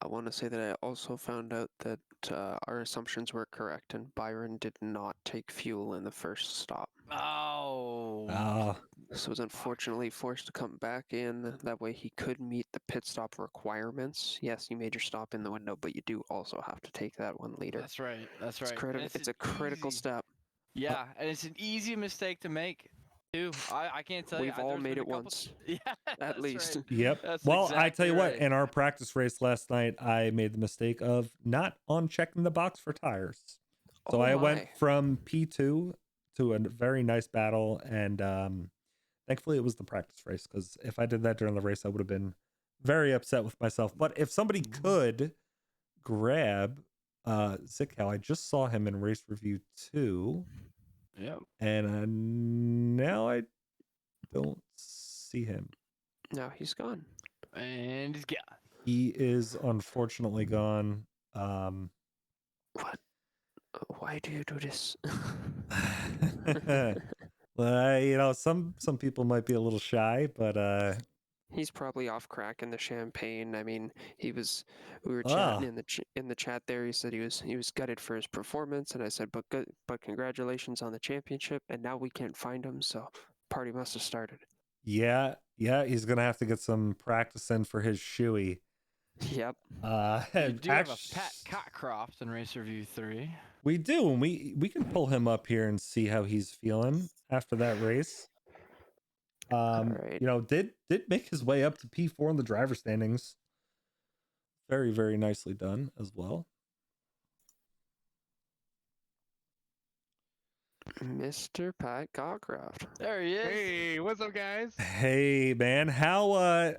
I want to say that I also found out that our assumptions were correct, and Byron did not take fuel in the first stop. Oh. So was unfortunately forced to come back in. That way he could meet the pit stop requirements. Yes, you made your stop in the window, but you do also have to take that 1 liter. That's right. It's a critical step. Yeah, and it's an easy mistake to make, too. I can't tell you. We've all made it once. Yeah, at least. Right. Yep. That's well, exactly I tell you what, right. in our practice race last night, I made the mistake of not checking the box for tires. So I went from P2 to a very nice battle, and thankfully it was the practice race, because if I did that during the race, I would have been very upset with myself. But if somebody could grab Zickow, I just saw him in race review 2. Yep. And now I don't see him. No, he's gone. And he's gone. He is unfortunately gone. What? Why do you do this? Well, some people might be a little shy, but he's probably off cracking the champagne. I mean, we were chatting in the chat there. He said he was gutted for his performance, and I said, but congratulations on the championship. And now we can't find him, so party must have started. Yeah, he's gonna have to get some practice in for his shoey. Yep. We do have a Pat Cockcroft in Race Review 3. We do, and we can pull him up here and see how he's feeling after that race. Right. Did make his way up to P4 in the driver standings. Very, very nicely done as well. Mr. Pat Cockcroft. There he is. Hey, what's up, guys? Hey, man, how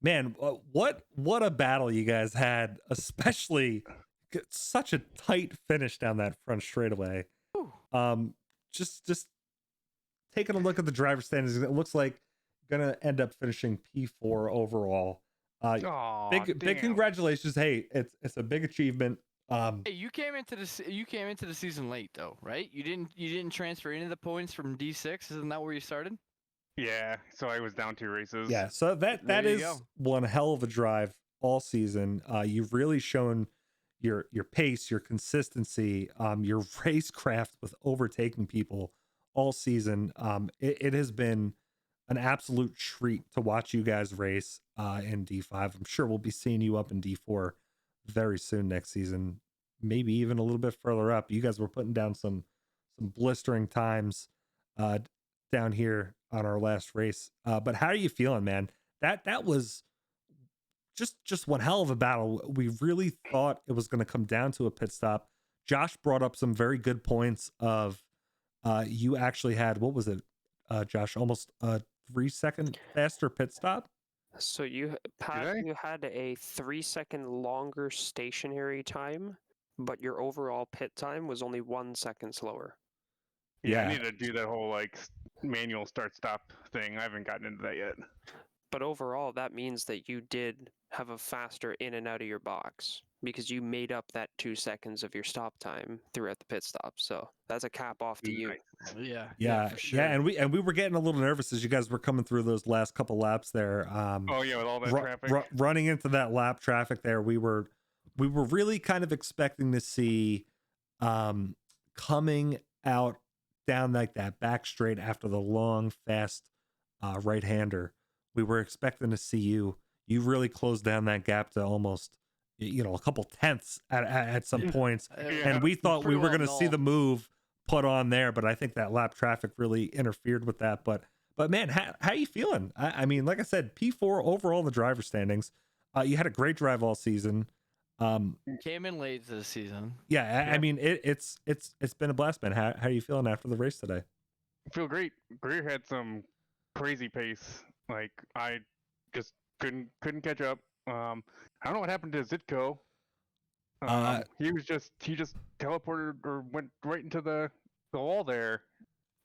what a battle you guys had, especially such a tight finish down that front straightaway. Just taking a look at the driver standings, it looks like gonna end up finishing P4 overall. Big congratulations. Hey, it's a big achievement. Um, Hey, you came into the season late though, right? You didn't transfer any of the points from D6. Isn't that where you started? Yeah, so I was down 2 races. yeah, so that There you is go. one hell of a drive all season. You've really shown your pace, your consistency, your racecraft with overtaking people all season. It has been an absolute treat to watch you guys race in D5. I'm sure we'll be seeing you up in D4 very soon next season, maybe even a little bit further up. You guys were putting down some blistering times uh, down here on our last race. But how are you feeling, man? That was just one hell of a battle. We really thought it was going to come down to a pit stop. Josh brought up some very good points of you actually had, what was it, Josh, almost a 3-second faster pit stop. So Pat, I? you had a 3-second longer stationary time, but your overall pit time was only 1 second slower. Yeah, Yeah. I need to do that whole like manual start stop thing. I haven't gotten into that yet. But overall, that means that you did have a faster in and out of your box because you made up that 2 seconds of your stop time throughout the pit stop. So that's a cap off to you. Nice. Yeah, for sure. And we were getting a little nervous as you guys were coming through those last couple laps there. Oh yeah, with all that traffic. Running into that lap traffic there, we were really kind of expecting to see coming out down like that back straight after the long fast right hander. We were expecting to see you really close down that gap to almost a couple tenths at some points, Yeah. and we thought we Pretty were well going to see null. the move put on there, but I think that lap traffic really interfered with that. But man, how you feeling? I mean, like I said, P4 overall in the driver standings. You had a great drive all season. Came in late to the season. Yeah, I Yeah. mean it's been a blast, man. How are you feeling after the race today? Feel great. Greer had some crazy pace. Like I just couldn't catch up. I don't know what happened to Zitko. He just teleported or went right into the wall there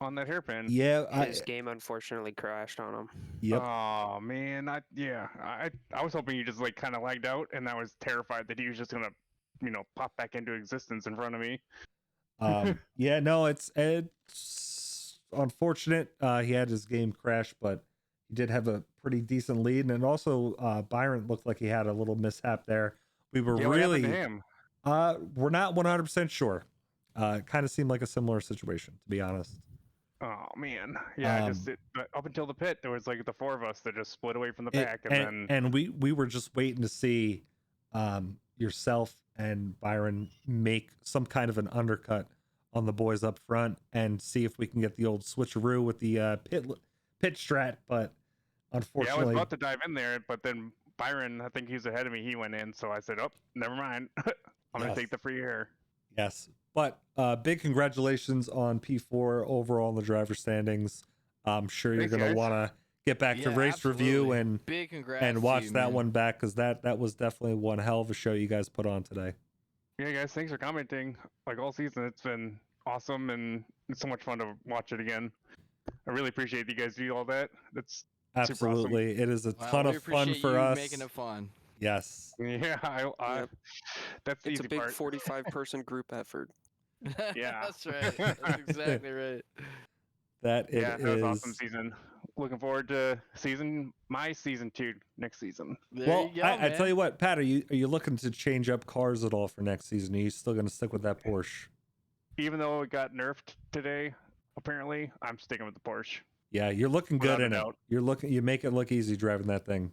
on that hairpin. Yeah, His game unfortunately crashed on him. yep. Oh man, I was hoping he just like kind of lagged out, and I was terrified that he was just gonna, pop back into existence in front of me. Yeah, no, it's unfortunate. He had his game crash, but he did have a pretty decent lead, and also Byron looked like he had a little mishap there. We were Yeah, what happened really to him? we're not 100% sure. It kind of seemed like a similar situation, to be honest. Oh man, yeah. But up until the pit, there was like the 4 of us that just split away from the pack, And we were just waiting to see yourself and Byron make some kind of an undercut on the boys up front and see if we can get the old switcheroo with the pit strat. But yeah, I was unfortunately, about to dive in there, but then Byron, I think he's ahead of me. He went in, so I said, "Oh, never mind. I'm gonna Yes. take the free air." yes. But big congratulations on P4 overall in the driver standings. I'm sure you're Thanks, going to guys. want to get back to Yeah, race review absolutely. and Big congrats and to watch you, that man. one back, because that was definitely one hell of a show you guys put on today. Yeah, guys, thanks for commenting. Like all season, it's been awesome, and it's so much fun to watch it again. I really appreciate you guys do all that. That's super awesome. Absolutely. It is a Well, ton we of fun appreciate for you us. making it fun. Yes. Yeah, Yep. that's the It's easy a big part. 45-person group effort. Yeah. That's right. That's exactly right. That it Yeah, that was awesome is. season. Looking forward to my season 2 next season. There Well, you go, I tell man. you what, Pat, are you looking to change up cars at all for next season? Are you still going to stick with that Porsche? Even though it got nerfed today, apparently, I'm sticking with the Porsche. Yeah, you're looking good Without a in it. doubt. You make it look easy driving that thing.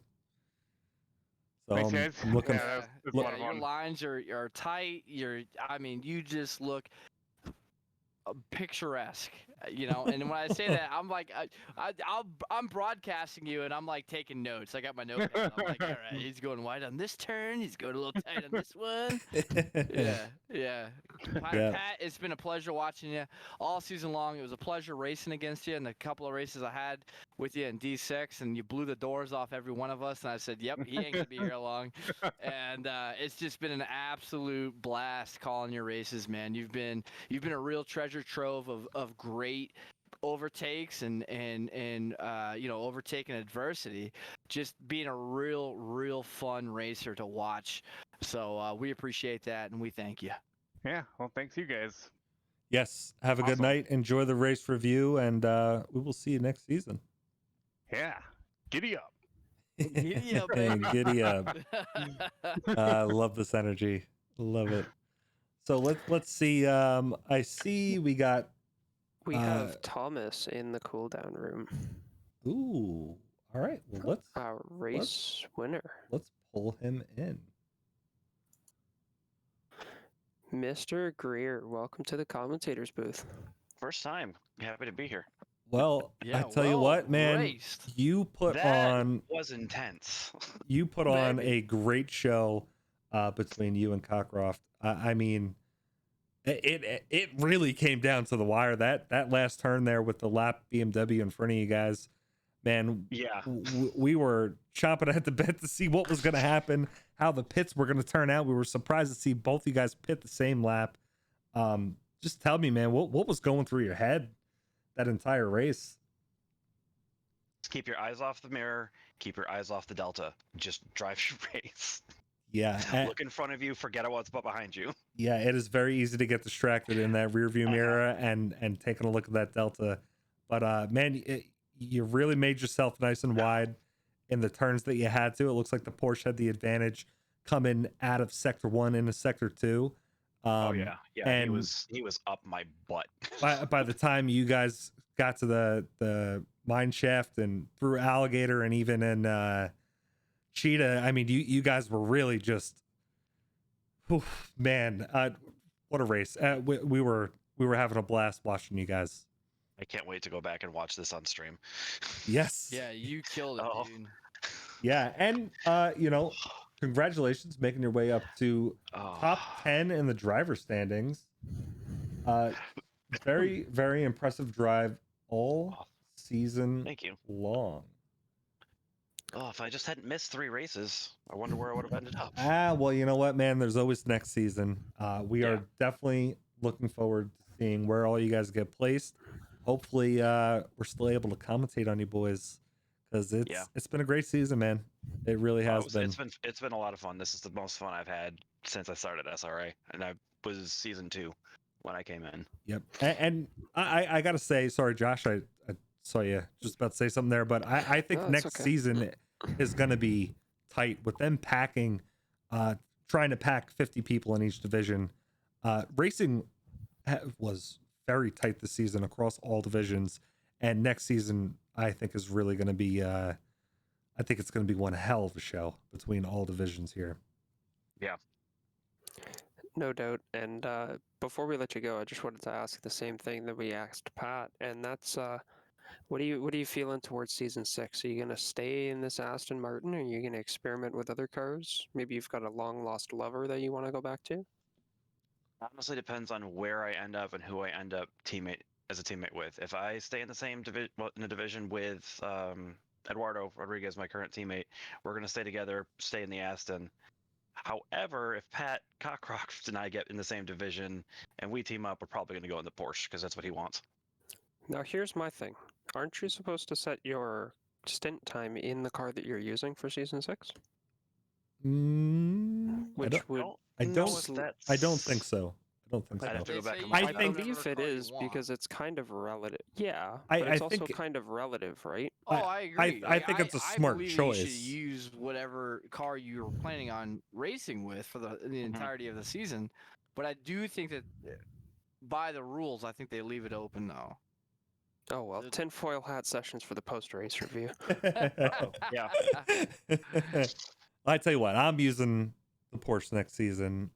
So Thanks, guys. I'm looking. Yeah, that's a lot of Your fun. lines are tight. You just look picturesque, And when I say that, I'm like, I'm broadcasting you, and I'm like taking notes. I got my notepad. I'm like, all right, he's going wide on this turn. He's going a little tight on this one. Yeah. Pat, it's been a pleasure watching you all season long. It was a pleasure racing against you in the couple of races I had with you in D6, and you blew the doors off every one of us. And I said, yep, he ain't gonna be here long. And it's just been an absolute blast calling your races, man. You've been a real treasure trove of great overtakes and overtaking adversity. Just being a real fun racer to watch So we appreciate that, and we thank you. Yeah. Well, thanks you guys. Yes. Have a good Awesome. night. Enjoy the race review, and we will see you next season. Yeah. Giddy up. Giddy up, baby. Giddy up. Love this energy. Love it. So let's see. I see we got. We have Thomas in the cooldown room. Ooh. All right. Well, let's Our race winner. let's pull him in. Mr. Greer, welcome to the commentators booth. First time. Happy to be here. Well, Yeah, I tell you well what, man, raced. you put That on was intense. you put on Baby. a great show between you and Cockcroft. I mean, it really came down to the wire. That last turn there with the lap BMW in front of you guys, man. Yeah. We were chomping at the bit to see what was going to happen, how the pits were going to turn out. We were surprised to see both you guys pit the same lap. Just tell me, man, what was going through your head that entire race? Just keep your eyes off the mirror. Keep your eyes off the Delta. Just drive your race. Yeah. Look in front of you. Forget what's behind you. Yeah, it is very easy to get distracted in that rear view mirror and taking a look at that Delta. But man, you really made yourself nice and wide in the turns that you had to. It looks like the Porsche had the advantage coming out of sector 1 into sector 2. Yeah. and he was up my butt. by the time you guys got to the mine shaft and through Alligator and even in Cheetah, I mean, you guys were really just, man, what a race. We were having a blast watching you guys. I can't wait to go back and watch this on stream. Yes. Yeah, you killed it, Oh. dude. Yeah, and congratulations, making your way up to top 10 in the driver standings. Very, very impressive drive all season Thank you. long. Oh, if I just hadn't missed 3 races, I wonder where I would have ended up. Well, you know what, man? There's always next season. We Yeah. are definitely looking forward to seeing where all you guys get placed. Hopefully, we're still able to commentate on you boys, because it's been a great season, man. It really has been. It's been a lot of fun. This is the most fun I've had since I started SRA, and I was season 2 when I came in. Yep. And I gotta say, sorry, Josh, I saw you just about to say something there, but I think No, it's next okay. season is gonna be tight with them packing, trying to pack 50 people in each division. Racing was very tight this season across all divisions, and next season I think is really going to be I think it's going to be one hell of a show between all divisions here. No doubt. And before we let you go, I just wanted to ask the same thing that we asked Pat, and that's what are you feeling towards season 6? Are you gonna stay in this Aston Martin, or are you gonna experiment with other cars? Maybe you've got a long lost lover that you want to go back to. Honestly, depends on where I end up and who I end up as a teammate with. If I stay in the same division with Eduardo Rodriguez, my current teammate, we're going to stay together, stay in the Aston. However, if Pat Cockcroft and I get in the same division and we team up, we're probably going to go in the Porsche because that's what he wants. Now here's my thing. Aren't you supposed to set your stint time in the car that you're using for season 6? Which would I don't think so. I don't think I'd have so. to go back and I look it up. think- believe it is because it's kind of relative. Yeah, but I it's also think- kind of relative, right? Oh, I agree. I think it's a smart believe choice. You should use whatever car you're planning on racing with for the entirety of the season. But I do think that by the rules, I think they leave it open though. Oh well, tinfoil hat sessions for the post-race review. Yeah. I tell you what, I'm using the Porsche next season.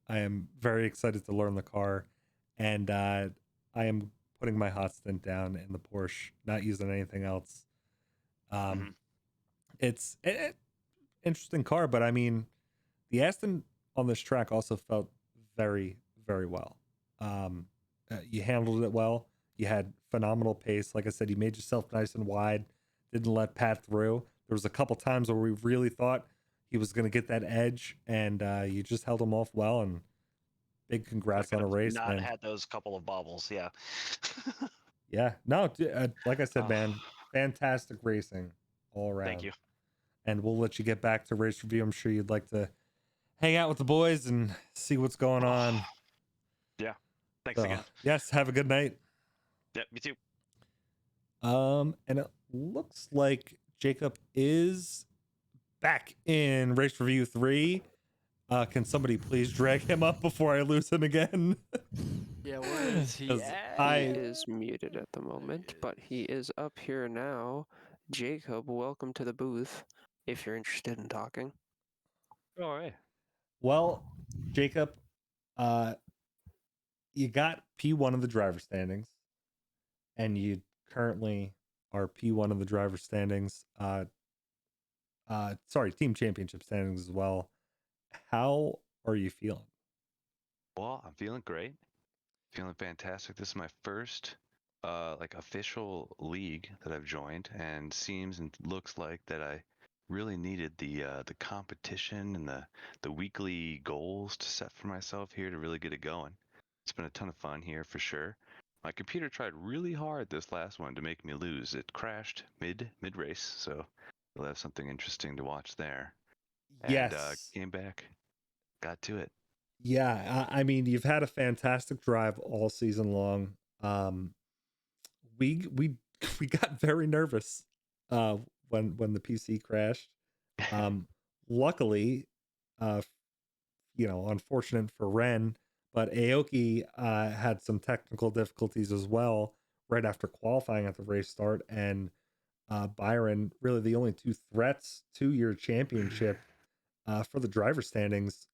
I am very excited to learn the car, and I am putting my hot stint down in the Porsche, not using anything else. It's an interesting car, but I mean, the Aston on this track also felt very, very well. You handled it well. You had phenomenal pace. Like I said, you made yourself nice and wide. Didn't let Pat through. There was a couple times where we really thought he was going to get that edge, and you just held him off well. And big congrats on a race, Not man. had those couple of bobbles, yeah. Yeah, no, like I said, man, fantastic racing all around. Thank you. And we'll let you get back to race review. I'm sure you'd like to hang out with the boys and see what's going on. Yeah. Thanks So, again. yes, have a good night. Yep, me too. And it looks like Jacob is back in race review 3. Can somebody please drag him up before I lose him again? Yeah, where is he 'Cause at? He is muted at the moment, but he is up here now. Jacob, welcome to the booth. If you're interested in talking. All right. Well, Jacob, you got P1 of the driver standings, and you currently are P1 of the driver standings. Sorry, team championship standings as well. How are you feeling? Well, I'm feeling great. Feeling fantastic. This is my first like official league that I've joined, and seems and looks like that I really needed the competition and the weekly goals to set for myself here to really get it going. It's been a ton of fun here for sure. My computer tried really hard this last one to make me lose. It crashed mid race, so we'll have something interesting to watch there. And Yes. came back, got to it. Yeah, I mean, you've had a fantastic drive all season long. We we got very nervous when the PC crashed. Luckily, unfortunate for Ren, but Aoki had some technical difficulties as well right after qualifying at the race start, and Byron, really the only two threats to your championship for the driver standings.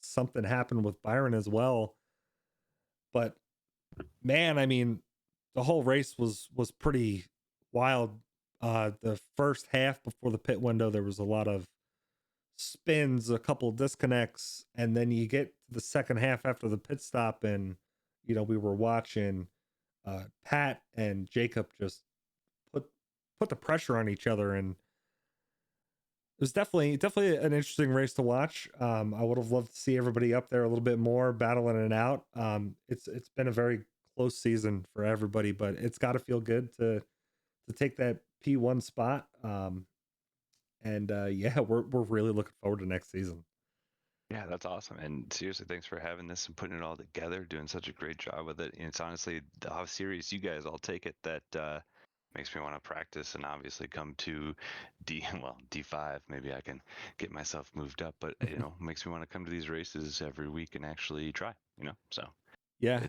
Something happened with Byron as well, but man, I mean, the whole race was pretty wild. The first half before the pit window, there was a lot of spins, a couple disconnects, and then you get to the second half after the pit stop, and we were watching Pat and Jacob just put the pressure on each other, and it was definitely an interesting race to watch. I would have loved to see everybody up there a little bit more, battling it out. It's been a very close season for everybody, but it's got to feel good to take that P1 spot. Yeah, we're really looking forward to next season. Yeah, that's awesome. And seriously, thanks for having this and putting it all together, doing such a great job with it. And it's honestly how serious you guys all take it that makes me want to practice and obviously come to D5. Maybe I can get myself moved up, but makes me want to come to these races every week and actually try, so Yeah,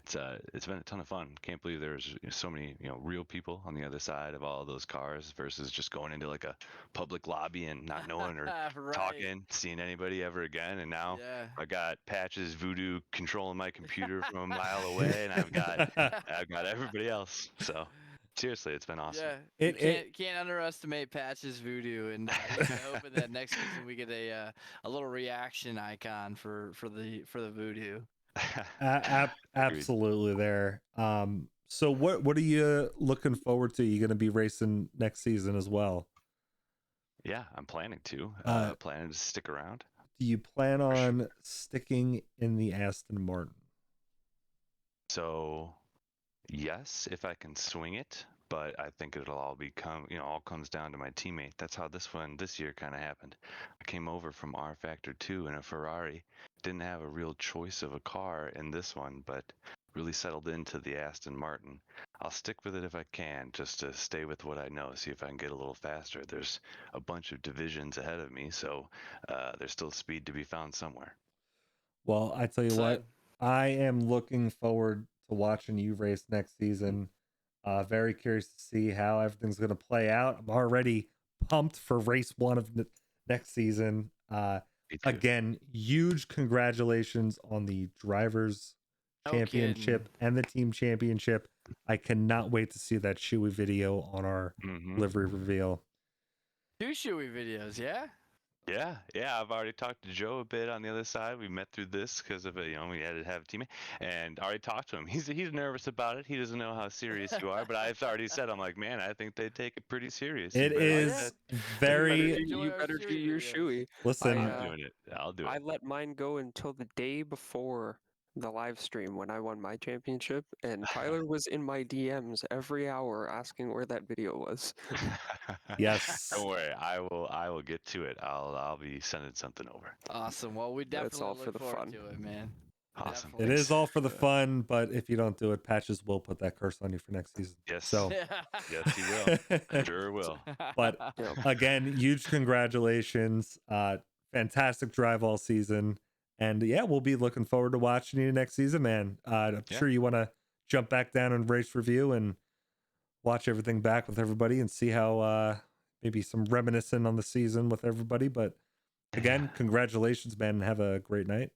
it's been a ton of fun. Can't believe there's so many real people on the other side of all of those cars versus just going into like a public lobby and not knowing or Right. talking, seeing anybody ever again. And now Yeah. I got Patch's voodoo controlling my computer from a mile away, and I've got everybody else. So seriously, it's been awesome. Yeah, It can't underestimate Patch's voodoo, and hoping that next season we get a little reaction icon for the voodoo. absolutely there. So what are you looking forward to? You going to be racing next season as well? Yeah, I'm planning to stick around. Do you plan on sticking in the Aston Martin? So yes, if I can swing it, but I think it'll all all comes down to my teammate. That's how this year kind of happened. I came over from R Factor 2 in a Ferrari. Didn't have a real choice of a car in this one, but really settled into the Aston Martin. I'll stick with it if I can, just to stay with what I know, see if I can get a little faster. There's a bunch of divisions ahead of me, so there's still speed to be found somewhere. Well, I tell you what, I am looking forward to watching you race next season. Very curious to see how everything's going to play out. I'm already pumped for race 1 of next season. Again, huge congratulations on the drivers championship and the team championship. I cannot wait to see that Shuey video on our livery reveal. 2 Shuey videos, yeah? Yeah. I've already talked to Joe a bit on the other side. We met through this because of we had to have a teammate, and I already talked to him. He's nervous about it. He doesn't know how serious you are, but I've already said, I'm like, man, I think they take it pretty serious. It is very. You better do your shoey. Listen, I'm doing it. I'll do it. I let mine go until the day before the live stream when I won my championship, and Tyler was in my DMs every hour asking where that video was. Yes. Don't worry, I will get to it. I'll be sending something over. Awesome. Well, we That's definitely all for look the forward fun. to it, man. Awesome. It Definitely. is all for the fun, but if you don't do it, Patches will put that curse on you for next season. Yes. So, Yes, he will. Sure will. but Yep. again, huge congratulations. Fantastic drive all season. And yeah, we'll be looking forward to watching you next season, man. I'm Yeah. sure you want to jump back down and race review and watch everything back with everybody and see how maybe some reminiscing on the season with everybody. But again, congratulations, man, and have a great night.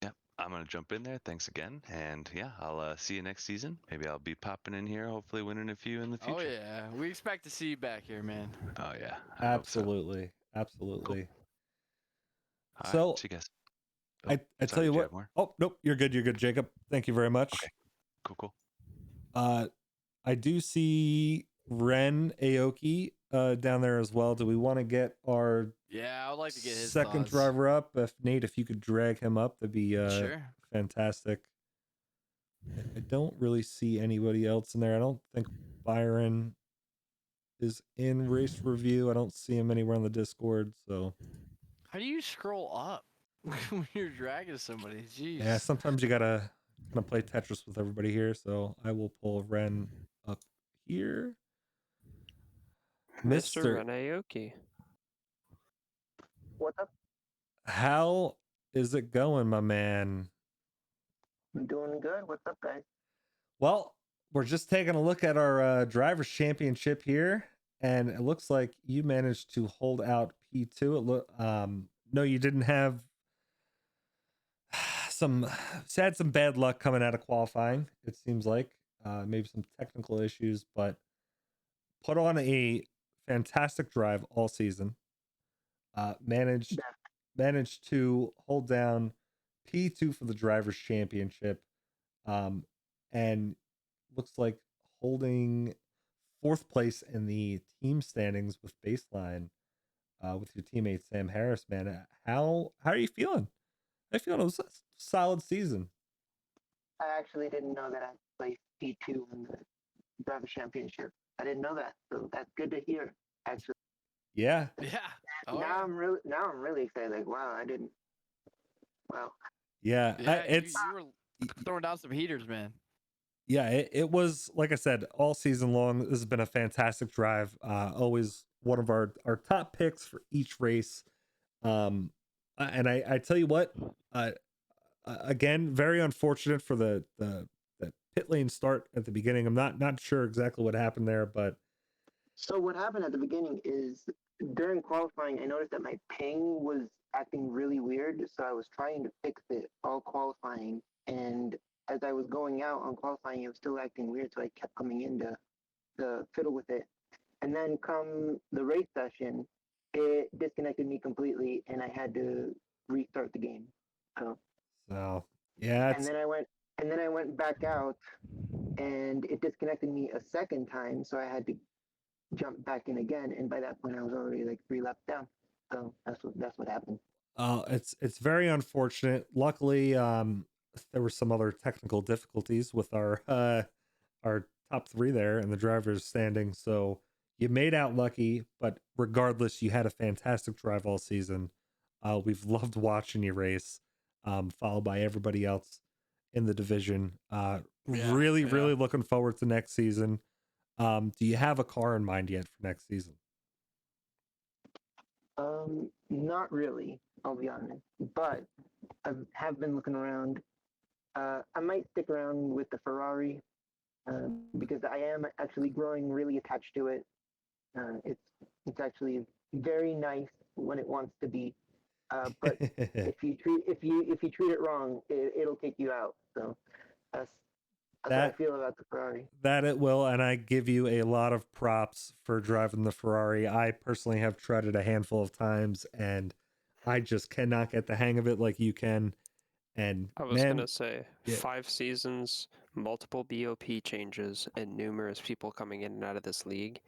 Yep. I'm gonna jump in there. Thanks again, and yeah, I'll see you next season. Maybe I'll be popping in here, hopefully winning a few in the future. Oh yeah, we expect to see you back here, man. Oh yeah. I hope so. Absolutely. Absolutely. All So right, see you guys. I sorry, tell you did what. have more? Oh, nope, you're good. You're good, Jacob. Thank you very much. Okay. Cool. I do see Ren Aoki down there as well. Do we want to get our Yeah, I would like to get his second thoughts. driver up? If you could drag him up, that'd be Sure. fantastic. I don't really see anybody else in there. I don't think Byron is in race review. I don't see him anywhere on the Discord. So How do you scroll up when you're dragging somebody? Jeez. yeah, sometimes you gotta kind of play Tetris with everybody here. So I will pull Ren up here. Mr. Renaoki. What's up? How is it going, my man? I'm doing good. What's up, guys? Well, we're just taking a look at our drivers championship here, and it looks like you managed to hold out P2. No, you didn't have had some bad luck coming out of qualifying. It seems like maybe some technical issues, but put on a fantastic drive all season. Managed to hold down P2 for the drivers championship, and looks like holding fourth place in the team standings with baseline with your teammate Sam Harris. Man, how are you feeling? I feel it was a solid season. I actually didn't know that I played P2 in the driver championship. I didn't know that, so that's good to hear. Actually, Yeah. Yeah. Oh, now I'm really excited. Like, wow, I didn't. Wow. Yeah. yeah. It's You were throwing down some heaters, man. yeah, it was, like I said, all season long. This has been a fantastic drive. Always one of our top picks for each race. And I tell you what, again, very unfortunate for the pit lane start at the beginning. I'm not sure exactly what happened there, but So what happened at the beginning is during qualifying, I noticed that my ping was acting really weird. So I was trying to fix it all qualifying, and as I was going out on qualifying, it was still acting weird. So I kept coming in to fiddle with it. And then come the race session, it disconnected me completely, and I had to restart the game. So yeah, and then I went back out, and it disconnected me a second time, so I had to jump back in again. And by that point, I was already like 3 laps down. So that's what happened. It's very unfortunate. Luckily, there were some other technical difficulties with our top 3 there in the driver's standing. So you made out lucky, but regardless, you had a fantastic drive all season. We've loved watching you race, followed by everybody else in the division. Really looking forward to next season. Do you have a car in mind yet for next season? Not really, I'll be honest. But I have been looking around. I might stick around with the Ferrari because I am actually growing really attached to it. It's actually very nice when it wants to be. But if you treat it wrong, it'll kick you out. So that's how I feel about the Ferrari. That it will, and I give you a lot of props for driving the Ferrari. I personally have tried it a handful of times, and I just cannot get the hang of it like you can. And I was gonna say 5 seasons, multiple BOP changes, and numerous people coming in and out of this league.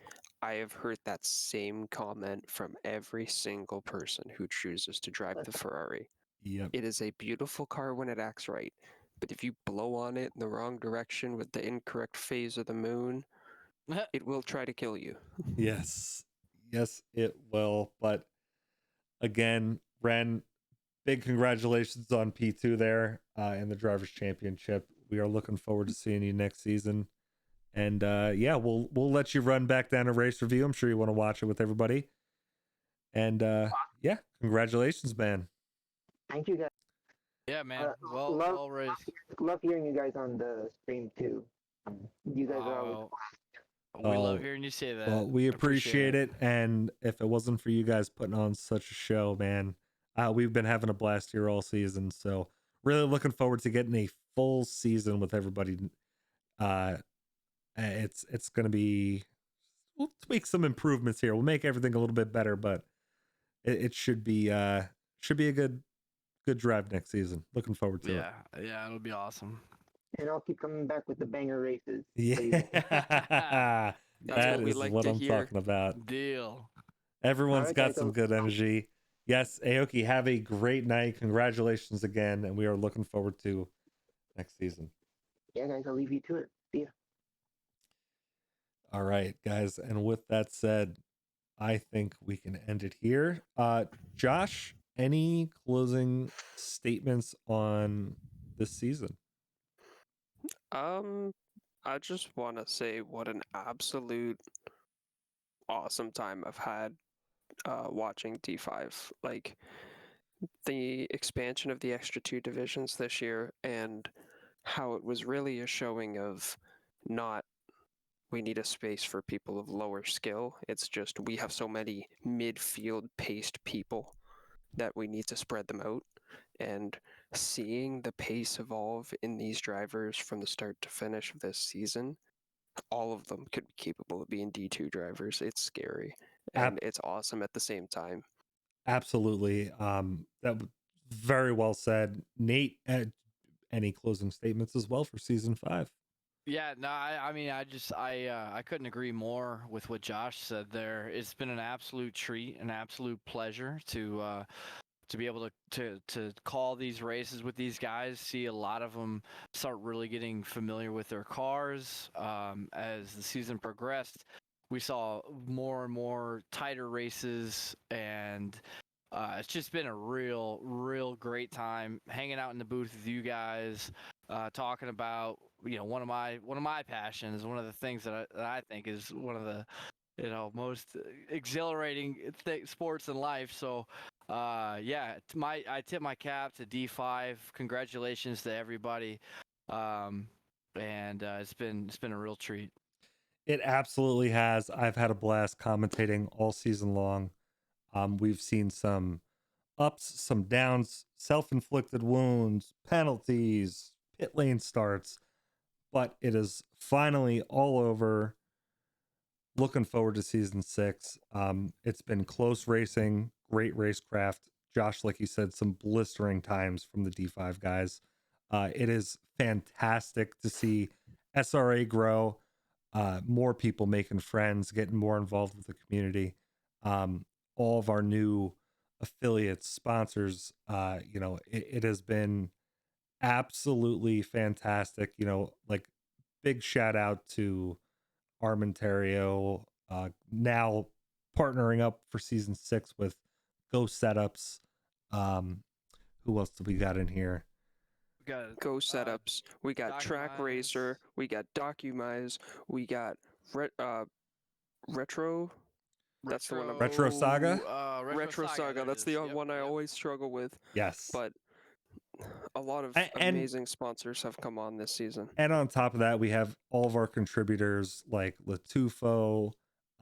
I have heard that same comment from every single person who chooses to drive the Ferrari. Yep. It is a beautiful car when it acts right, but if you blow on it in the wrong direction with the incorrect phase of the moon, it will try to kill you. Yes. Yes, it will. But again, Ren, big congratulations on P2 there in the Drivers' Championship. We are looking forward to seeing you next season. And yeah, we'll let you run back down a race review. I'm sure you want to watch it with everybody. And yeah, congratulations, man. Thank you guys. Yeah, man. Well, love, well raised. love hearing you guys on the stream too. You guys are always. We love hearing you say that. Well, we appreciate it. And if it wasn't for you guys putting on such a show, man, we've been having a blast here all season. So really looking forward to getting a full season with everybody. It's going to be, we'll tweak some improvements here. We'll make everything a little bit better, but it should be a good drive next season. Looking forward to it. Yeah, it'll be awesome. And I'll keep coming back with the banger races. Yeah. That is what I'm talking about. Deal. Everyone's got some good energy. Yes, Aoki, have a great night. Congratulations again, and we are looking forward to next season. Yeah, guys, I'll leave you to it. See ya. All right, guys, and with that said, I think we can end it here. Josh, any closing statements on this season? I just want to say what an absolute awesome time I've had watching D5. Like, the expansion of the extra 2 divisions this year and how it was really a showing of not we need a space for people of lower skill. It's just we have so many midfield paced people that we need to spread them out. And seeing the pace evolve in these drivers from the start to finish of this season, all of them could be capable of being D2 drivers. It's scary and it's awesome at the same time. Absolutely. That very well said. Nate, any closing statements as well for season 5? Yeah, no, I mean, I couldn't agree more with what Josh said there. It's been an absolute treat, an absolute pleasure to be able to call these races with these guys, see a lot of them start really getting familiar with their cars. As the season progressed, we saw more and more tighter races, and it's just been a real great time hanging out in the booth with you guys, talking about one of my passions, one of the things that I think is one of the most exhilarating sports in life. So yeah, I tip my cap to D5. Congratulations to everybody, and it's been a real treat. It absolutely has. I've had a blast commentating all season long. We've seen some ups, some downs, self-inflicted wounds, penalties, pit lane starts, but it is finally all over. Looking forward to season 6. It's been close racing, great racecraft. Josh, like you said, some blistering times from the D5 guys. It is fantastic to see SRA grow, more people making friends, getting more involved with the community. All of our new affiliates, sponsors, it has been absolutely fantastic. Like, big shout out to Armentario, now partnering up for season 6 with Ghost Setups. Who else do we got in here? We got Ghost Setups. We got Track Racer. We got Documize. We got Retro. That's the one. Retro Saga. Retro Saga. That's the one I always struggle with. Yes. But a lot of amazing sponsors have come on this season. And on top of that, we have all of our contributors like Latufo,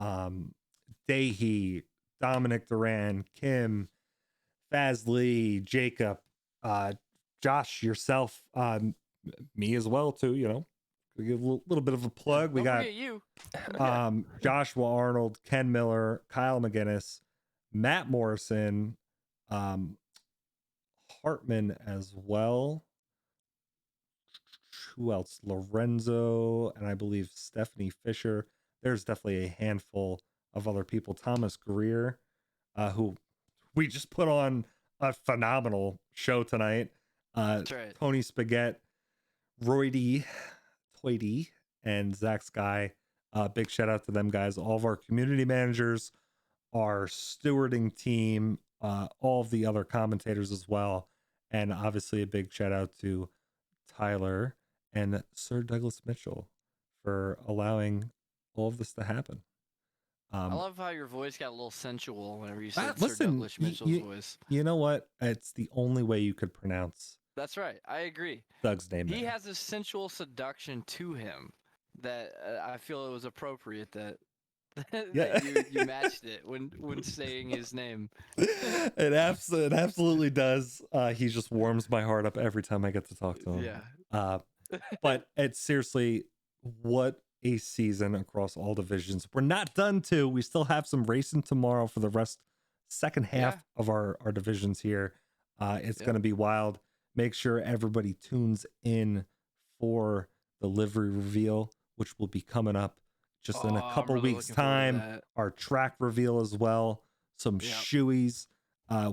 Dahi, Dominic Duran, Kim, Fazlee, Jacob, Josh, yourself, me as well too. Give a little bit of a plug. We got you. Joshua Arnold, Ken Miller, Kyle McGinnis, Matt Morrison, Hartman as well. Who else? Lorenzo, and I believe Stephanie Fisher. There's definitely a handful of other people. Thomas Greer, who we just put on a phenomenal show tonight. That's right. Tony Spaghetti, Roydy, Toity, and Zach Sky. Big shout out to them guys. All of our community managers, our stewarding team, all of the other commentators as well. And obviously a big shout out to Tyler and Sir Douglas Mitchell for allowing all of this to happen. I love how your voice got a little sensual whenever you said listen, Sir Douglas Mitchell's voice. You know what? It's the only way you could pronounce That's right. I agree. Doug's name. He there. has a sensual seduction to him that I feel it was appropriate that, Yeah. that you matched it when saying his name. It absolutely does. He just warms my heart up every time I get to talk to him. Yeah. But it's seriously, what a season across all divisions. We're not done too. We still have some racing tomorrow for the second half of our divisions here. It's going to be wild. Make sure everybody tunes in for the livery reveal, which will be coming up just in a couple really weeks looking forward to time. that. Our track reveal as well. Some shoeys.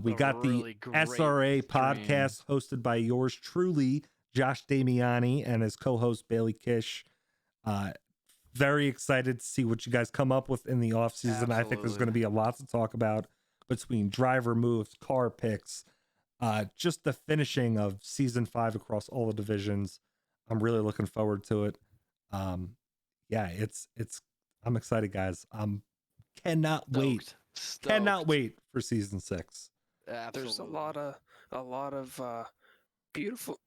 We A got really the great SRA stream. podcast hosted by yours truly, Josh Damiani, and his co-host Bailey Kish. Very excited to see what you guys come up with in the off season. I think there's Absolutely. going to be a lot to talk about between driver moves, car picks, just the finishing of season 5 across all the divisions. I'm really looking forward to it. Yeah, I'm excited, guys. Cannot wait. Stoked. Cannot wait for season 6. Absolutely. There's a lot of beautiful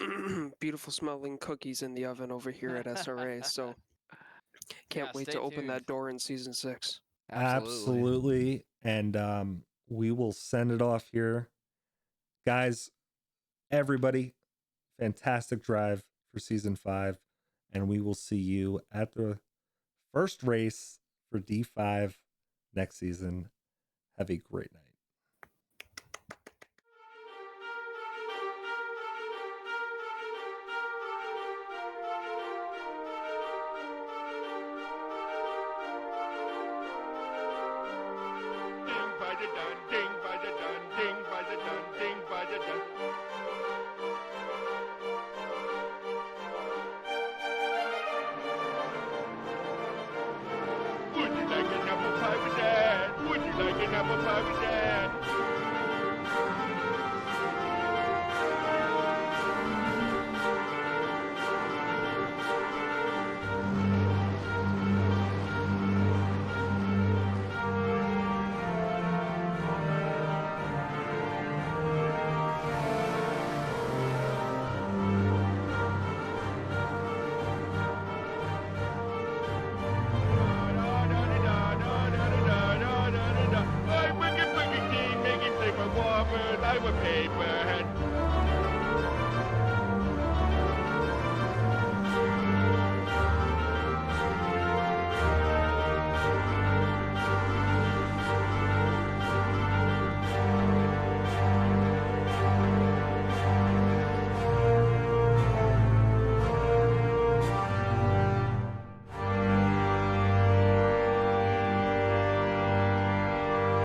beautiful smelling cookies in the oven over here at SRA. So can't wait stay to open tuned. that door in season 6. Absolutely. And we will send it off here. Guys, everybody, fantastic drive for season 5. And we will see you at the first race for D5 next season. Have a great night. Ding by the dun, ding by the dun, ding by the dun, ding by the dun. Would you like an apple pie with that? Would you like an apple pie with that? I wicked, wicked king, making paper warmers, I would paper.